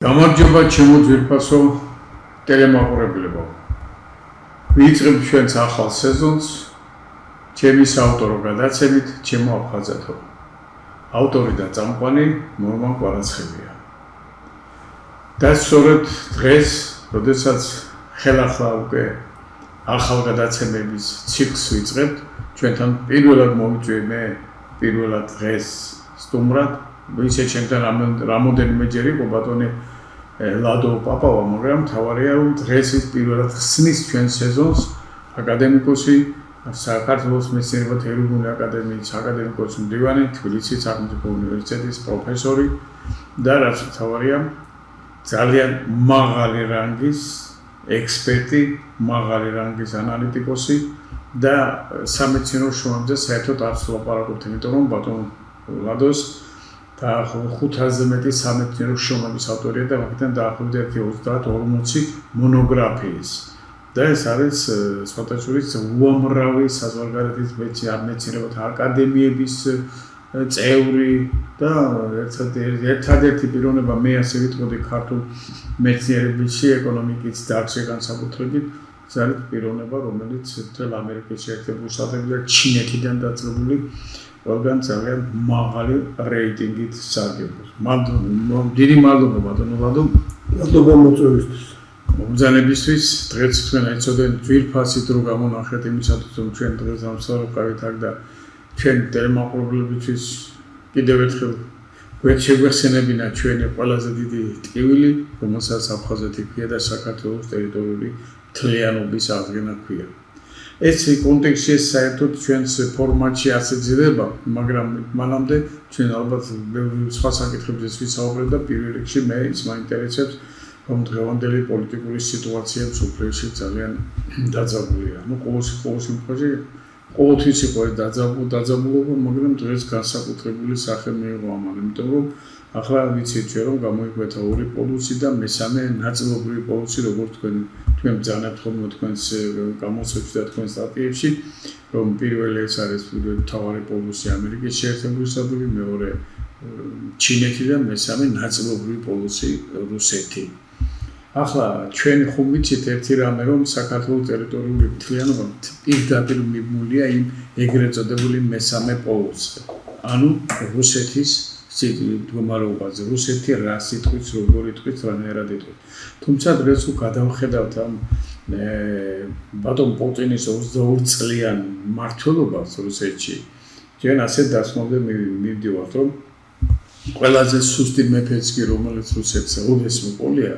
გამარჯობა ჩემო ძვირფასო ტელემაყურებლებო. ვიწყებ ჩვენს ახალ სეზონს ჩემი საავტორო გადაცემით ჩემო აფხაზათო. ავტორი და წამყვანი მორმან კვარაცხელია. და სწორედ დღეს, როდესაც ხელახლა უკვე ახალ გადაცემების ციკლს ვიწყებთ, ჩვენთან პირველად მოვიწვიე მე პირველად დღეს სტუმრად, ვინცე ჩემთან რამოდენიმეჯერ იყო ბატონი ლადო პაპავა, მაგრამ თავარია რომ დღეს ის პირველად ხსნის ჩვენ სეზონს აკადემიკოსი საქართველოს მეცნიერებათა ეროვნული აკადემიის აკადემიკოსი მდივანი, თბილისის სახელმწიფო უნივერსიტეტის პროფესორი და რაც თავარია ძალიან მაღალი რანგის ექსპერტი, მაღალი რანგის ანალიტიკოსი და სამეცნიერო შრომებზე საერთოდ არც ლაპარაკობთ, იმიტომ რომ ბატონ ლადოს და 500-ზე მეტი სამეცნიერო შრომების ავტორია და მაგიდან დაახლოებით 30-40 მონოგრაფიის. და ეს არის სხვადასხვა უამრავი საზღვარგარეთის მეცნიერებათა აკადემიების წევრი და ერთადერთი პიროვნება მე ასე ვიტყოდი ქართულ მეცნიერებაში, ეკონომიკის დარგში განსაკუთრებით, ეს არის პიროვნება, რომელიც მთელ ამერიკის შეერთებულ შტატებში და ჩინეთიდან დაწყებული ყველგან ძალიან მაღალი რეიტინგით სარგებლობს. დიდი მადლობა ბატონო ლადო. მადლობა მოწვევისთვის. მომბრძანებისთვის დღეს თქვენ ეცოდენ ძვირფასი დრო გამონახეთ იმისათვის რომ ჩვენ დღეს ამსაუბრებთ აქ და ჩვენ ტელემაყურებლებისთვის კიდევ ერთხელ გვეჩვენებინა ჩვენი ყველაზე დიდი ტკივილი, რომელსაც აფხაზეთი ქვია და საქართველოს ტერიტორიული მთლიანობის აღდგენა ქვია. ეს კონტექსტში საერთოდ ჩვენს ფორმატში ასე ძირება, მაგრამ მანამდე ჩვენ ალბათ სხვა საკითხებზეც ვისაუბრებთ და პირველ რიგში მე ის მაინტერესებს რომ დღევანდელი პოლიტიკური სიტუაცია მსოფლიოში ძალიან დაძაბულია. ყოველთვის იყო ეს დაძაბულობა, მაგრამ დღეს განსაკუთრებული სახე მიიღო ამან, იმიტომ რომ ახლა ვიცით ჩვენ რომ გამოიკვეთა ორი პოლუსი და მესამე ნაწილობრივი პოლუსი, როგორც თქვენ ბრძანებთ ხოლმე თქვენს გამოცემებში და თქვენ სტატიებში, რომ პირველი ეს არის მთავარი პოლუსი ამერიკის შეერთებული შტატები, მეორე ჩინეთი და მესამე ნაწილობრივი პოლუსი რუსეთი. ახლა ჩვენ ხომ ვიცით ერთი რამე, რომ საქართველოს ტერიტორიული მთლიანობა პირდაპირ მიბმულია იმ ეგრეთ წოდებული მესამე პოლუსზე. ანუ რუსეთის მდგომარეობაზე, რუსეთი რა სიტყვით, როგორ იტყვით, რანაირად იტყვით. თუმცა დღეს თუ გადავხედავთ ამ ბატონ პუტინის 22 წლიან მმართველობას რუსეთში, ჩვენ ასე დასმამდე მივდივართ, რომ ყველაზე სუსტი მეფეც კი რომელიც რუსეთს უდეს მოპოვია,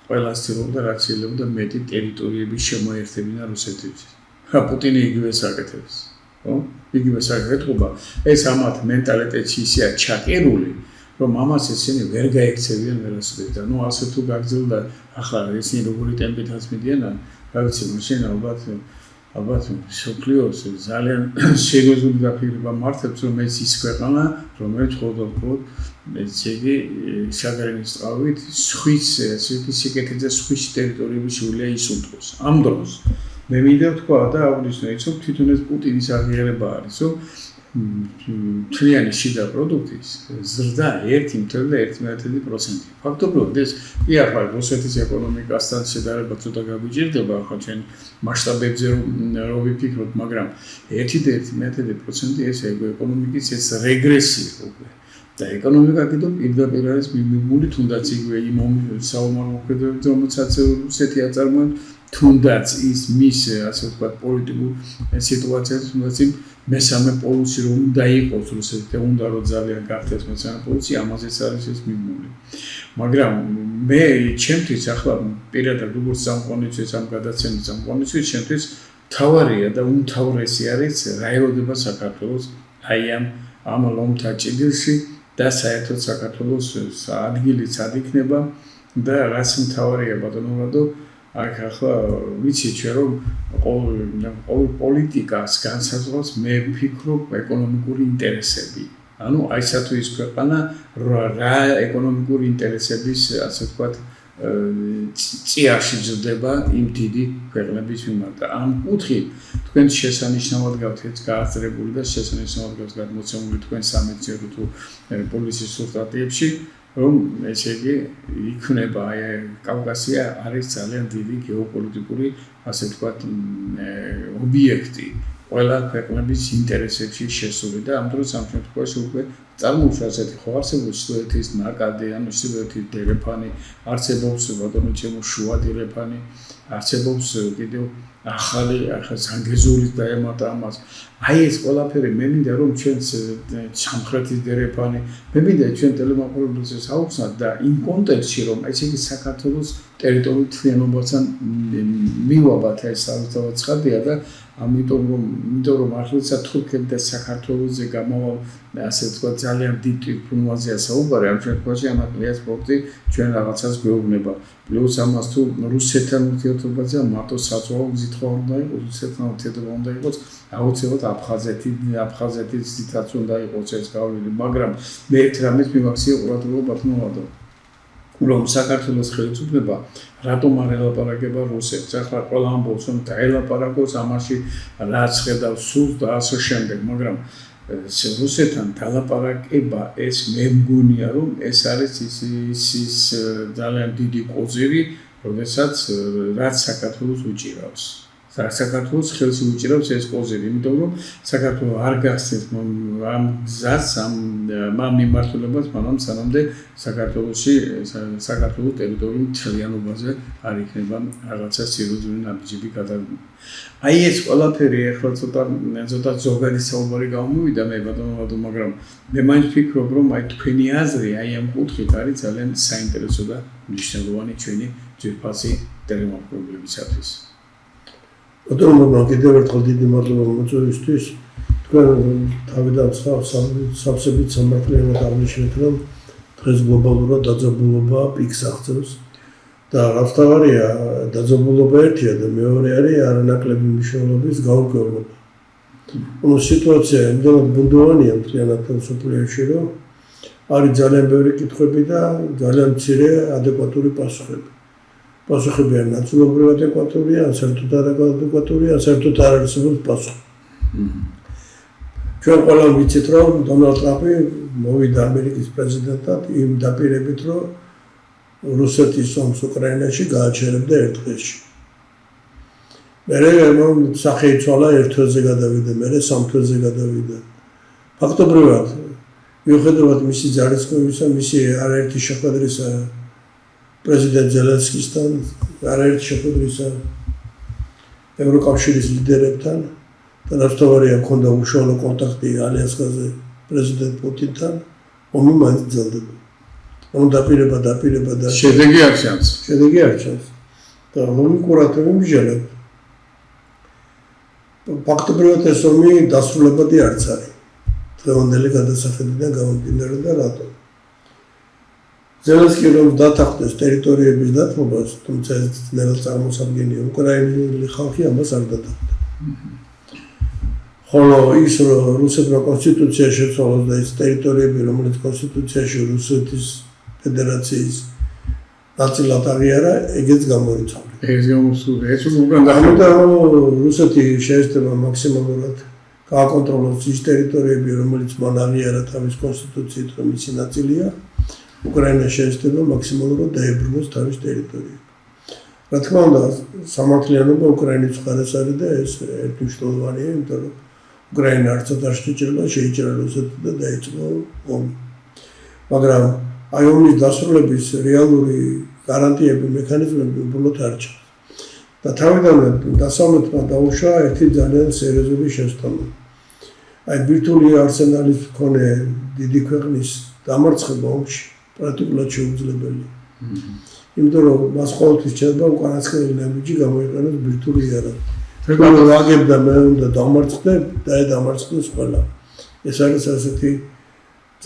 ყველა ცდილობდა რაც შეიძლება მეტი ტერიტორიების შემოერთებინა რუსეთში. პუტინი იგივე საკეთებს. იგივე საკეთება, ეს ამათ მენტალიტეტში ისეა ჩაკერული, რომ ამას ისინი ვერ გაექცევიან ვერასოდეს და ასე თუ გაგრძელდა ახლა ისინი როგორი ტემპითაც მიდიან, რა ვიცი, მაშინ ალბათ მსოფლიოს ძალიან სერიოზული გაფრთხილება მართებს, რომ ეს ის ქვეყანა, რომელიც მხოლოდ ესე იგი შაგრენის წყალობით სხვის სიკეთეზე სხვის ტერიტორიების შეუძლია ისუნთქოს. ამ დროს მე მინდა ვთქვა და აღვნიშნო, რომ თვითონ ეს პუტინის აღიარება არის, რომ მთლიანი შიდა პროდუქტის ზრდა 1.1%. ფაქტობრივად ეს კი ახლა რუსეთის ეკონომიკასთან შედარება ცოტა გაგვიჭირდება, ახლა ჩვენ მასშტაბებზე რომ ვიფიქროთ, მაგრამ 1.1% ეს ეკონომიკის ეს რეგრესია უკვე. და ეკონომიკა კიდევ პირდაპირ არის მიმული, თუნდაც იგივე იმ საომარ მოქმედებებზე, რომელსაც რუსეთი აწარმოებს, თუნდაც ის მის ასე ვთქვათ პოლიტიკურ სიტუაციას, თუნდაც იმ მესამე პოლუსი რომ უნდა იყოს რუსეთი და უნდა რომ ძალიან გახდეს მესამე პოლუსი, ამაზეც არის ეს მიმული. მაგრამ მე ჩემთვის ახლა პირადად როგორც სამყონისთვის ამ გადაცემის სამყონისთვის ჩემთვის თავარია და უმთავრესი არის რა ელოდება საქართველოს აი ამ ლომთა ჭიდილში და საერთოდ საქართველოს ადგილიც არ იქნება და რაც მთავარია ბატონო ლადო, აქ ახლა ვიცი ჩვენ რომ ყოველ პოლიტიკას განსაზღვრავს მე ვფიქრობ ეკონომიკური ინტერესები. ანუ აი სათუ ის ქვეყანა რა ეკონომიკური ინტერესების ასე ვთქვათ წიაღში ძლდება იმ დიდი ქვეყნების მიმართ. ამ კუთხით თქვენ შესანიშნავად გაქვთ გააზრებული და შესანიშნავად გაქვთ გადმოცემული თქვენ სამეცნიერო თუ პოლიციის სტატიებში, რომ ესე იგი იქნება კავკასია არის ძალიან დიდი გეოპოლიტიკური ასე ვთქვათ ობიექტი ყველა ქვეყნების ინტერესებში შესული და ამ დროს ამ შემთხვევაში უკვე წარმოუშვა ასეთი ხო არსებობს სუეთის ნაკადი ანუ სუეთის დერეფანი არსებობს ბატონო ჩემო შუა დერეფანი არსებობს კიდევ ახალი ზანგეზურის დაემატა ამას აი ეს ყველაფერი მე მინდა რომ ჩვენს სამხრეთის დერეფანი მე მინდა ჩვენ ტელემოყოლებს აუხსნათ და იმ კონტექსტში რომ ესე იგი საქართველოს ტერიტორიული თლიანობასთან მივაბათ ეს საერთოდ ცხადია და ამიტომ რომ ახლა თურქები და საქართველოსზე გამავალ ასე ვთქვათ ძალიან დიდ ტიპუნვაზეა საუბარი ამ შემთხვევაში ამაკლია სპორტი ჩვენ რაღაცას გვეუბნება პლუს ამას თუ რუსეთთან ურთიერთობაზე მარტო საწვაო გზით ხო უნდა იყოს რუსეთთან ურთიერთობა უნდა იყოს აუცილებლად აფხაზეთის ზითაც უნდა იყოს ეს გავლილი მაგრამ მე ერთ რამეს მიმაქცია ყურადღება ბატონო რომ საქართველოს ხელისუფლება რატომ არ ელაპარაკება რუსეთს ახლა ყველა ამბობს რომ დაელაპარაკოს ამაში რაც ხედავს სულს და ასე შემდეგ მაგრამ რუსეთთან დალაპარაკება ეს მე მგონია რომ ეს არის ის ძალიან დიდი კოზირი როდესაც რაც საქართველოს უჭირავს საქართველოს ხელს უჭირავს ეს კოზირი იმიტომ რომ საქართველოს არ გახსნით ამ გზას ამ მიმართულებას მაგრამ სანამდე საქართველოს ტერიტორიული მთლიანობაზე არ იქნება რაღაცა სერიოზული ნაბიჯები გადადგმული. აი ეს ყველაფერი ახლა ცოტა ზოგადი საუბარი გამოვიდა მე ბატონო მაგრამ მე მაინც ვფიქრობ რომ აი თქვენი აზრი აი ამ კუთხით არის ძალიან საინტერესო და მნიშვნელოვანი ჩვენი ძვირფასი ტელემოყოლებისათვის. Bătrânul კიდევ ერთხელ დიდი მადლობა მოწვევისთვის. თქვენ თავიდან სავსებით სამართლიანად აღნიშნეთ, რომ დღეს გლობალურად დაძაბულობა პიკს აღწევს და რასთავარია დაძაბულობა ერთია და მეორე არის არანაკლები მნიშვნელობის გაურკვევლობა. სიტუაცია იმდენად ბუნდოვანია მთლიანად მსოფლიოში, რომ არის ძალიან ბევრი კითხვები და ძალიან მცირე ადეკვატური პასუხები. Პასუხები არ ნაწილობრივ ადეკვატურია, ან საერთოდ არ ადეკვატურია, ან საერთოდ არ არსებობს პასუხი. ჩვენ ყველამ ვიცით, რომ დონალდ ტრამპი მოვიდა ამერიკის პრეზიდენტად იმ დაპირებით, რომ რუსეთის ომს უკრაინაში გააჩერებდა ერთ დღეში. მერე სახე იცვალა ერთ თვეზე გადავიდა, მერე სამ თვეზე გადავიდა. ფაქტობრივად, მიუხედავად მისი ძალისხმევისა, მისი არაერთი შეხვედრისა პრეზიდენტ ზელენსკისთან, არაერთი შეხვედრისა ევროკავშირის ლიდერებთან და რასთავარია ჰქონდა უშუალო კონტაქტი ალიანსზე პრეზიდენტ პუტინთან, ომი მაინც გრძელდება. დაპირება და შედეგი არ ჩანს. და ომი კურატები მსჯელებ. ფაქტობრივად ეს ომი დასრულებადი არც არის. დღევანდელი გადასახედიდან გამომდინარე და რატომ? ზელენსკი რომ დათანხმდეს ტერიტორიების დათმობას, თუმცა ეს ძნელად წარმოსადგენია უკრაინული ხალხი ამას არ დათანხმდა. ხოლო ის რომ რუსეთმა კონსტიტუცია შეცვალოს და ის ტერიტორიები, რომელიც კონსტიტუციაში რუსეთის ფედერაციის ნაწილად აღიარა, ეგეც გამოიცვალა. ეს გამოსული, ეს უკან ამიტომ რუსეთი შეეცდება მაქსიმალურად გააკონტროლოს ის ტერიტორიები, რომელიც მან აღიარა თავის კონსტიტუციით, რომ ისი ნაწილია. უკრაინა შეეცდება მაქსიმალურად დაებრუნოს თავის ტერიტორიები. რა თქმა უნდა, სამართლიანობა უკრაინის მხარეს არის და ეს ერთმნიშვნელოვანია, იმიტომ რომ უკრაინა არცად არ შეიჭრა რუსეთს და დაიწყო ომი. მაგრამ აი ომის დასრულების რეალური გარანტიები, მექანიზმები უბრალოდ არ ჩანს. და თავიდანვე დასავლეთმა დაუშვა ერთი ძალიან სერიოზული შესწავლა. აი ბირთვული არსენალის მქონე დიდი ქვეყნის დამარცხება ომში პრაქტიკულად შეუძლებელია. იმიტომ რომ მას ყოველთვის შეიძლება უკანასკნელი ნაბიჯი გამოიყენოს ბირთვული იარაღი. თუ აგებდა მე უნდა დამარცხდე და დამარცხდეს ყველა. ეს არის ასეთი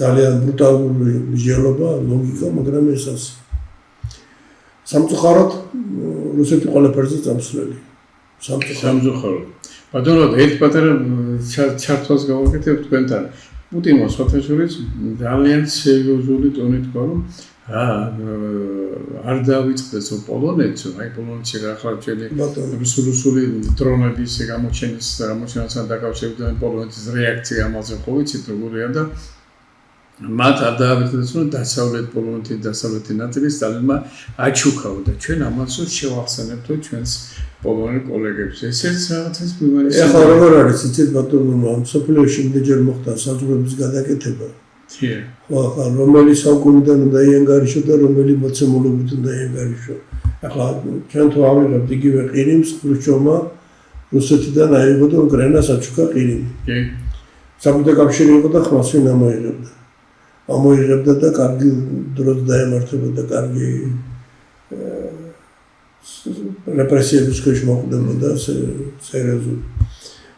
ძალიან ბრუტალური მსჯელობა, ლოგიკა, მაგრამ ეს ასე. სამწუხაროდ რუსეთი ყველაფერზე წამსვლელი. სამწუხაროდ. ბატონო, ერთ პატარა ჩართვას გავაკეთებ თქვენთან. პუტინმა სხვათაშორის ძალიან სერიოზული ტონით თქვა, რომ არ დავიწყდეს პოლონეთს, აი პოლონეთში ახლა ჩვენი რუსული დრონების გამოჩენასთან დაკავშირებით პოლონეთის რეაქცია ამაზე ხო ვიცით როგორია და მათ არ დააბრძანეს, რომ დასავლეთ პოლონეთის დასავლეთი ნაწილი სტალინმა აჩუქაოდა. ჩვენ ამას შევახსენებთ ჩვენს პოლონელ კოლეგებს. ესეც რაღაცას მიმარეს. ეხლა როგორ არის იცით ბატონო, ამ სოფლიოში იმდენჯერ მოხდა საზღვრების გადაკეთება. ხო, ახლა რომელი საუკუნიდან უნდა იანგარიშო და რომელი მოცემულობით უნდა იანგარიშო. ახლა ჩვენ თუ ავიღებთ იგივე ყირიმს, ხრუშჩოვმა რუსეთიდან აიღო და უკრაინას აჩუქა ყირიმი. კი. საბჭოთა კავშირი იყო და ხმას ვინ ამოიღებდა. ამოიღებდა და კარგი დროს დაემართებოდა, კარგი რეპრესიების ქვეშ მოხვდებოდა სერიოზული.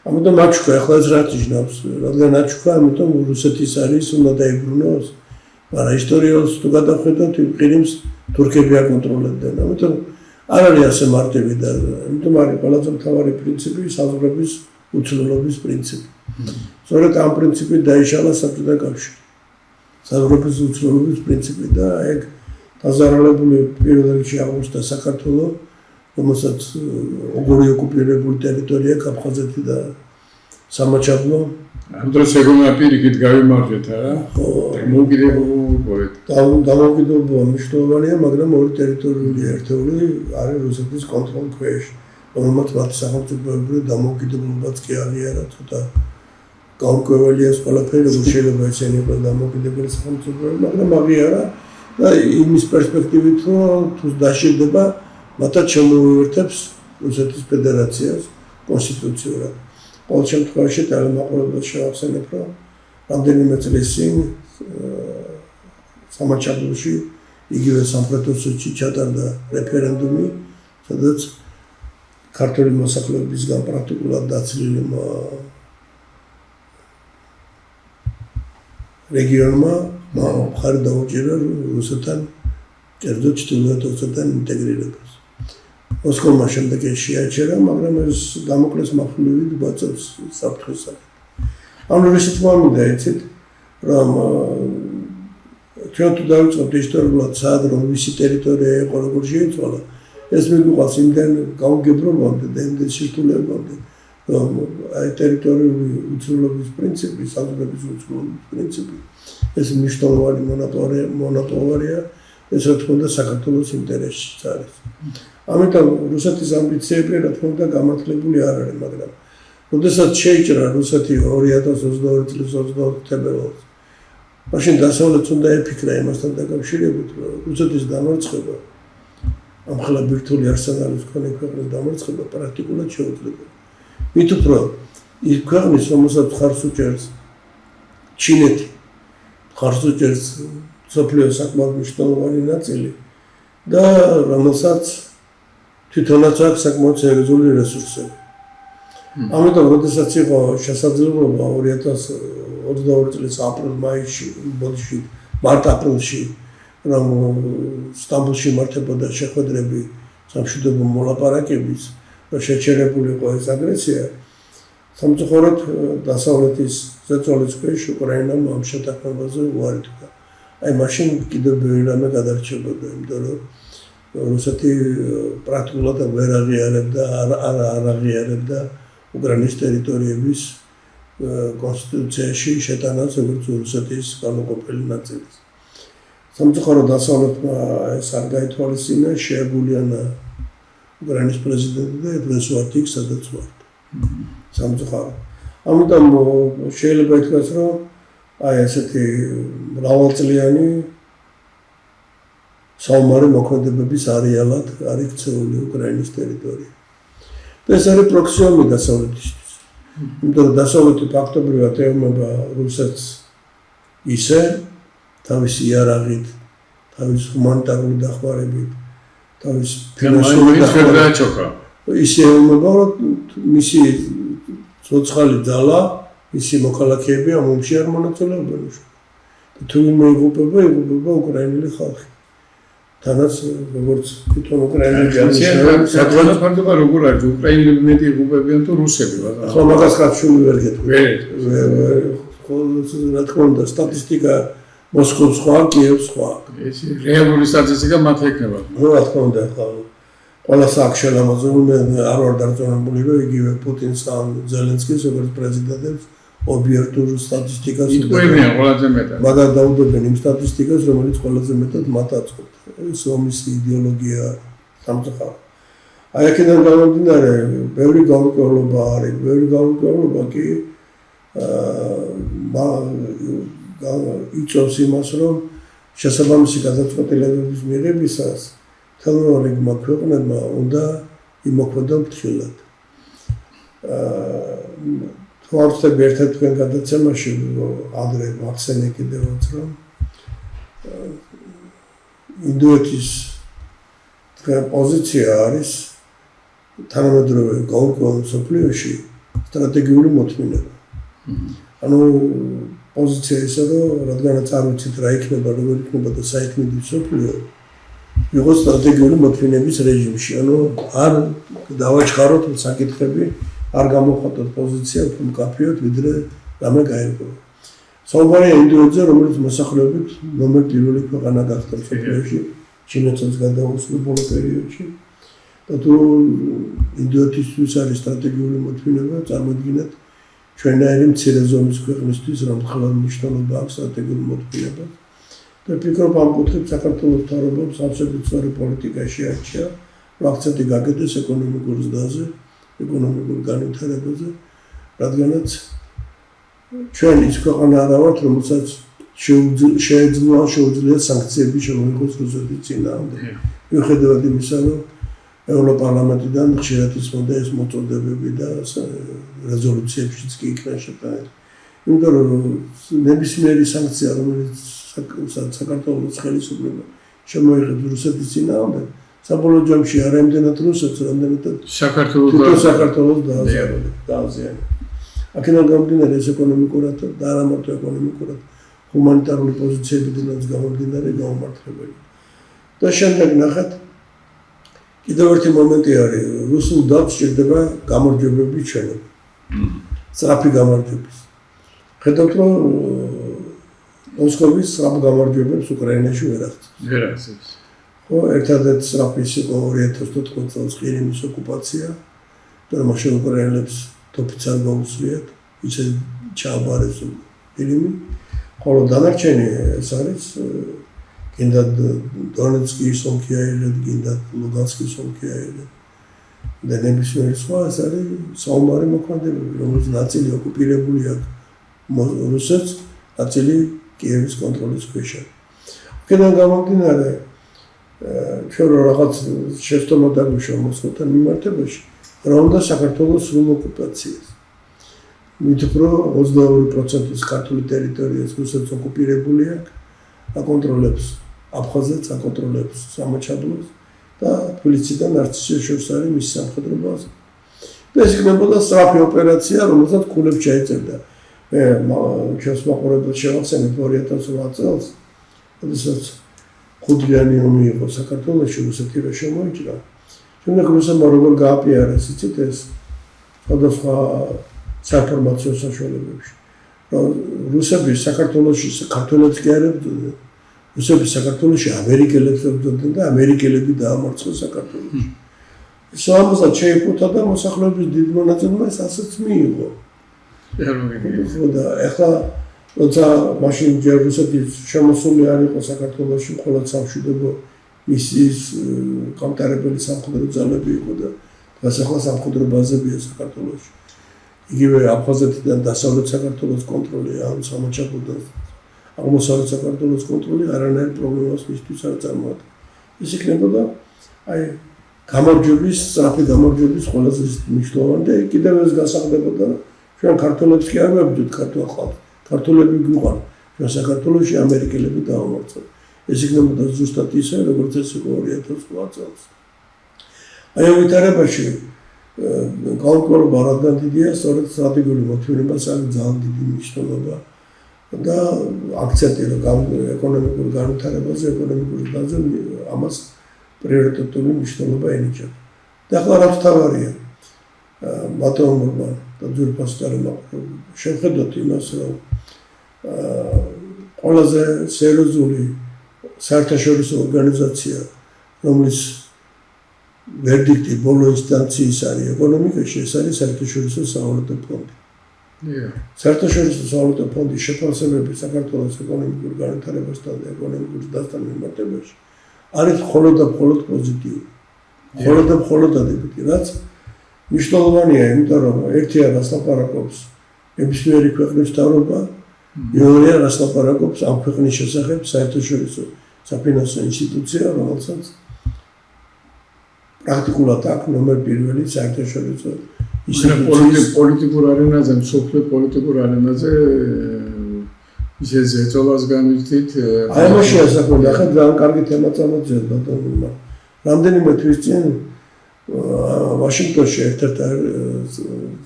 ამიტომ აჩუქა, ახლა ეს რა ნიშნავს? რადგან აჩუქა, ამიტომ რუსეთის არის უნდა დაიბრუნოს. მაგრამ ისტორიულს თუ გადავხედოთ, ყირიმს თურქები აკონტროლებდნენ. ამიტომ არ არის ასე მარტივი და ამიტომ არის ყველაზე მთავარი პრინციპი საზღვრების უცვლელობის პრინციპი. სწორედ ამ პრინციპით დაიშალა საბჭოთა კავშირი. საზღვრების უცვლელობის პრინციპი და ეგ დაზარალებული პირველ რიგში აღმოჩნდა საქართველო, რომელსაც ორი ოკუპირებული ტერიტორია აფხაზეთი და სამაჩაბლო. ამ დროს ეგონა პირიქით გავიმარჯვეთ არა? ხო. დამოუკიდებლობა მნიშვნელოვანია, მაგრამ ორი ტერიტორიული ერთეული არის რუსეთის კონტროლის ქვეშ, რომელმაც მათ სახელმწიფოებრივი დამოუკიდებლობაც კი აღიარა, ცოტა გაურკვეველია ეს ყველაფერი, როგორ შეიძლება ესენი იყო დამოუკიდებელი სახელმწიფოები, მაგრამ აღიარა და იმის პერსპექტივით, რომ თუ დაშიდება, მათაც შემოუერთებს რუსეთის ფედერაციას კონსტიტუციურად. ყოველ შემთხვევაში ტელემაყურებელს შევახსენებ, რომ რამდენიმე წლის წინ სამაჩაბლოში იგივე სამხრეთ ოსეთში ჩატარდა რეფერენდუმი, სადაც ქართული მოსახლეობისგან პრაქტიკულად დაცლილი რეგიონმა მხარი დაუჭირა რუსეთთან, კერძოდ ჩრდილოეთ ოსეთთან ინტეგრირებას. მოსკოვმა შემდეგ ეს შეაჩერა, მაგრამ ეს დამოკლეს მახვილივით ბაწევს საფრთხესა. ანუ ისე თქმა უნდა იცით, რომ ჩვენ თუ დავიწყებთ ისტორიულად სად რომ ვისი ტერიტორია იყო, როგორ შეიცვალა, ეს მიგვიყვანს იმდენ გაუგებრობამდე და იმდენ სირთულეებამდე, რომ აი ტერიტორიული უცვლელობის პრინციპი, საზღვრების უცვლელობის პრინციპი, ეს მნიშვნელოვანი მონაპოვარია, ეს რა თქმა უნდა საქართველოს ინტერესშიც არის. ამიტომ რუსეთის ამბიციები რა თქმა უნდა გამართლებული არ არის, მაგრამ როდესაც შეიჭრა რუსეთი 2022 წლის 24 თებერვალს, მაშინ დასავლეთს უნდა ეფიქრა იმასთან დაკავშირებით, რომ რუსეთის დამარცხება, ამ ხელა ბირთვული არსენალის მქონე ქვეყნის დამარცხება პრაქტიკულად შეუძლებელი. მით უფრო ის ქვეყნის, რომელსაც მხარს უჭერს ჩინეთი, მხარს უჭერს მსოფლიოს საკმაოდ მნიშვნელოვანი ნაწილი და რომელსაც თვითონაც აქვს საკმაოდ სერიოზული რესურსები. ამიტომ როდესაც იყო შესაძლებლობა 2022 წლის აპრილ-მაისში, მარტ-აპრილში, რომ სტამბოლში მართებოდა შეხვედრები სამშვიდობო მოლაპარაკების, რომ შეჩერებული იყო ეს აგრესია, სამწუხაროდ დასავლეთის ზეწოლის ქვეშ უკრაინამ ამ შეთანხმებაზე უარი თქვა. აი მაშინ კიდევ ბევრი რამე გადარჩებოდა, იმიტომ რომ რუსეთი პრაქტიკულად ვერ აღიარებდა, არ აღიარებდა უკრაინის ტერიტორიების კონსტიტუციაში შეტანას როგორც რუსეთის განუყოფელი ნაწილის. სამწუხაროდ დასავლეთმა ეს არ გაითვალისწინა, შეაგულიანა უკრაინის პრეზიდენტი და დღეს ვართ იქ, სადაც ვართ. სამწუხაროდ. ამიტომ შეიძლება ითქვას, რომ აი ესეთი მრავალწლიანი საომარი მოქმედებების არეალად არის ქცეული უკრაინის ტერიტორია. ეს არის პროქსიომი დასავლეთისთვის. იმიტომ რომ დასავლეთი ფაქტობრივად ეომება რუსეთს ისე თავისი იარაღით, თავის ჰუმანიტარული დახმარებით, თავის ფინანსური დახმარებით. ისე ეომება, რომ მისი ცოცხალი ძალა, მისი მოქალაქეები ამ ომში არ მონაწილეობენ. თუ ვინმე იღუპება უკრაინელი ხალხი. თანაც როგორც თვითონ უკრაინელი არის, საკუთარ ფარდობა როგორ არის, უკრაინელები მეტი იღუპებიან თუ რუსები? ხო, მაგას ხარშული ვერ გეტყვი. ხო, რა თქმა უნდა, სტატისტიკა მოსკოვს სხვა, კიევს სხვა. ეს რეალური სტატისტიკა მათ ექნება. ხო, რა თქმა უნდა, ხო. ყველა საქმე შელამაზებული, მე არ ვარ დარწმუნებული, რომ იგივე პუტინს ან ზელენსკის როგორც პრეზიდენტებს ობიექტურ სტატისტიკას იტყვევიან ყველაზე მეტად. მაგრამ დაუდობენ იმ სტატისტიკას, რომელიც ყველაზე მეტად მათ აწყობთ. ეს ომის იდეოლოგია სამწუხაროდ. აი აქედან გამომდინარე, ბევრი გაურკვევლობა არის, ბევრი გაურკვევლობა კი იწვევს იმას, რომ შესაბამისი გადაწყვეტილებების მიღებისას თელმა რიგმა ქვეყნებმა უნდა იმოქმედონ ფრთხილად. თუ არ ვწდები ერთ-ერთ თქვენ გადაცემაში ადრე მახსენე კიდევაც რომ ინდოეთის პოზიცია არის თანამედროვე გაურკვეველ მსოფლიოში სტრატეგიული მოთმინება. ანუ პოზიცია ისე რომ რადგანაც არ ვიცით რა იქნება, როგორ იქნება და საერთოდ მსოფლიო იყოს სტრატეგიული მოთმინების რეჟიმში. ანუ არ დავაჩხაროთ საკითხები, არ გამოხატოთ პოზიცია უფრო მკაფიოდ, ვიდრე რამე გაერგო. საუბარია ინდოეთზე, რომელიც მოსახლეობით ნომერ პირველი ქვეყანა გახდა მსოფლიოში, ჩინეთსაც გადაუსვლა ბოლო პერიოდში. და თუ ინდოეთისთვის არის სტრატეგიული მოთმინება, წარმოიდგინეთ ჩვენაირი მცირე ზომის ქვეყნისთვის რა მხოლოდ მნიშვნელობა აქვს სტრატეგიული მოთმინებას. და ფიქრობ ამ კუთხით საქართველოს მთავრობამ სავსებით სწორი პოლიტიკა შეარჩია, რომ აქცენტი გაკეთდეს ეკონომიკურ ზრდაზე, ეკონომიკურ განვითარებაზე, რადგანაც ჩვენ ის ქვეყანა არა ვართ, რომელსაც შეუძლია სანქციები შემოიღოს რუსეთის წინააღმდეგ. მიუხედავად იმისა, რომ ევროპარლამენტიდან ხშირად ისმოდა ეს მოწოდებები და რეზოლუციებშიც კი იქნა შეტანილი. იმიტომ რომ ნებისმიერი სანქცია, რომელიც საქართველოს ხელისუფლება შემოიღებს რუსეთის წინააღმდეგ, საბოლოო ჯამში არა იმდენად რუსეთს, რამდენადაც საქართველოს დააზიანებს. აქედან გამომდინარე ეს ეკონომიკურად და არა მარტო ეკონომიკურად, ჰუმანიტარული პოზიციებიდანაც გამომდინარე გაუმართლებელი. და შემდეგ ნახეთ კიდევ ერთი მომენტი არის, რუსულ დაბს სჭირდება გამარჯვებების ჩვენება. სწრაფი გამარჯვების. ხედავთ რომ მოსკოვის სწრაფ გამარჯვებებს უკრაინაში ვერ აღწევს. ხო, ერთადერთი სწრაფი იყო 2014 წელს ყირიმის ოკუპაცია, და მაშინ უკრაინელებს ოფიციალურად გაუსვიათ, ისე ჩააბარეს ყირიმი, ხოლო დანარჩენი ეს არის გინდა დონეცკის ოლქი აიღეთ, გინდა ლუგანსკის ოლქი აიღეთ. და ნებისმიერი სხვა ეს არის საომარი მოქმედებები, რომელიც ნაწილი ოკუპირებული აქვს რუსეთს, ნაწილი კიევის კონტროლის ქვეშ. აქედან გამომდინარე, ჩვენ რაღაც შეცდომა დაგვიშვა მოსკოვთან მიმართებაში, რა უნდა საქართველოს სრულ ოკუპაციას. მით უფრო 22% ქართული ტერიტორიას რუსეთს ოკუპირებული აქვს, აკონტროლებს აფხაზეთს, აკონტროლებს სამაჩაბლოს და თბილისიდან არცისის შორს არის მის სამხედრო ბაზა. ეს იქნებოდა სწრაფი ოპერაცია, რომელსაც ქულებს ჩაეწერდა. ჩვენს მაყურებელს შევახსენებ 2008 წელს, როდესაც ხუთდღიანი ომი იყო საქართველოში, რუსეთი რა შემოიჭრა. შემდეგ რუსებმა როგორ გააპიარეს, იცით ეს სხვადასხვა საინფორმაციო საშუალებებში. რუსები საქართველოში საქართველოს კი არ ებრძოდნენ. რუსები საქართველოში ამერიკელებს ებრძოდნენ და ამერიკელები დაამარცხეს საქართველოში. ეს ამასაც შეიფუთა და მოსახლეობის დიდ მონაწილეობა ეს ასეც მიიღო. და ეხლა როცა მაშინ ჯერ რუსეთი შემოსული არ იყო საქართველოში, მხოლოდ სამშვიდობო მისიის გამტარებელი სამხედრო ძალები იყო და დღეს ახლა სამხედრო ბაზებია საქართველოში. იგივე აფხაზეთიდან დასავლეთ საქართველოს კონტროლი, ან სამაჩაბლოდან აღმოსავლეთ საქართველოს კონტროლი არანაირ პრობლემას მისთვის არ წარმოადგენს. ეს იქნებოდა აი გამარჯვების, სწრაფი გამარჯვების ყველაზე მნიშვნელოვანი და კიდევ ეს გასახდებოდა ჩვენ ქართველებს კი არ ვებრძვით ქართულ ხალხს. ქართველები გვიყვართ, ჩვენ საქართველოში ამერიკელები დაამარცხეთ. ეს იქნებოდა ზუსტად ისე, როგორც ეს იყო 2008 წელს. აი ამ ვითარებაში გაურკვევლობა რადგან დიდია, სწორედ სტრატეგიული მოთმინებას არის ძალიან დიდი მნიშვნელობა და აქცენტი რომ ეკონომიკურ განვითარებაზე, ეკონომიკურ ზრდაზე ამას პრიორიტეტული მნიშვნელობა ენიჭება. და ახლა რა თავარია ბატონობა და ძვირფასდარმა შევხედოთ იმას, რომ ყველაზე სერიოზული საერთაშორისო ორგანიზაცია, რომლის ვერდიქტი ბოლო ინსტანციის არის ეკონომიკაში, ეს არის საერთაშორისო სავალუტო ფონდი. საერთაშორისო სავალუტო ფონდის შეფასებები საქართველოს ეკონომიკურ განვითარებასთან და ეკონომიკურ დასთან მიმართებაში არის მხოლოდ და მხოლოდ პოზიტიური. მხოლოდ და მხოლოდ დადებითი, რაც მნიშვნელოვანია, იმიტომ რომ ერთი არას ლაპარაკობს ნებისმიერი ქვეყნის მთავრობა, მეორე არას ლაპარაკობს ამ ქვეყნის შესახებ საერთაშორისო საფინანსო ინსტიტუცია, რომელსაც პრაქტიკულად აქვს ნომერ პირველი საერთაშორისო პოლიტიკურ არენაზე, მსოფლიო პოლიტიკურ არენაზე ისე ზეწოლას განვიცდით. აი ამაშია საქმე, ახლა ძალიან კარგი თემა წამოწევთ ბატონო. რამდენიმე თვის წინ ვაშინგტონში ერთ-ერთ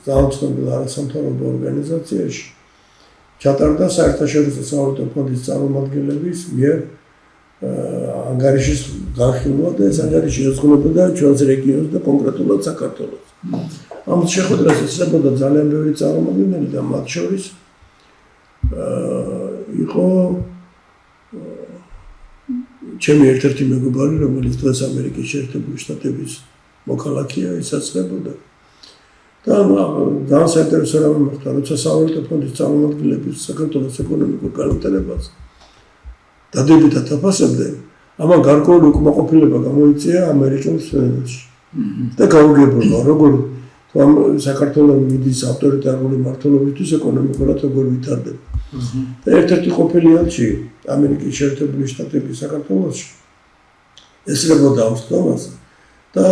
ძალიან ცნობილ არასამთავრობო ორგანიზაციაში ჩატარდა საერთაშორისო სავალუტო ფონდის წარმომადგენლების მიერ ანგარიშის განხილვა და ეს ანგარიში ეძღვნებოდა ჩვენს რეგიონს და კონკრეტულად საქართველოს. ამ შეხვედრას ესწრებოდა ძალიან ბევრი წარმომადგენელი და მათ შორის იყო ჩემი ერთ-ერთი მეგობარი, რომელიც დღეს ამერიკის შეერთებული შტატების მოქალაქეა, ისაცხებოდა. და ძალიან საინტერესო რამე მოხდა, როცა სავალუტო ფონდის წარმომადგენლები საქართველოს ეკონომიკურ განვითარებას დადებითად აფასებდნენ, ამან გარკვეული უკმაყოფილება გამოიწვია ამერიკელ სფეროში. და გაუგებრობა, როგორ საქართველოს მიდის ავტორიტარული მმართველობისთვის ეკონომიკურად როგორ ვითარდება. და ერთ-ერთი ყოფილი ელჩი ამერიკის შეერთებული შტატების საქართველოში ესწრებოდა ამ სტომას და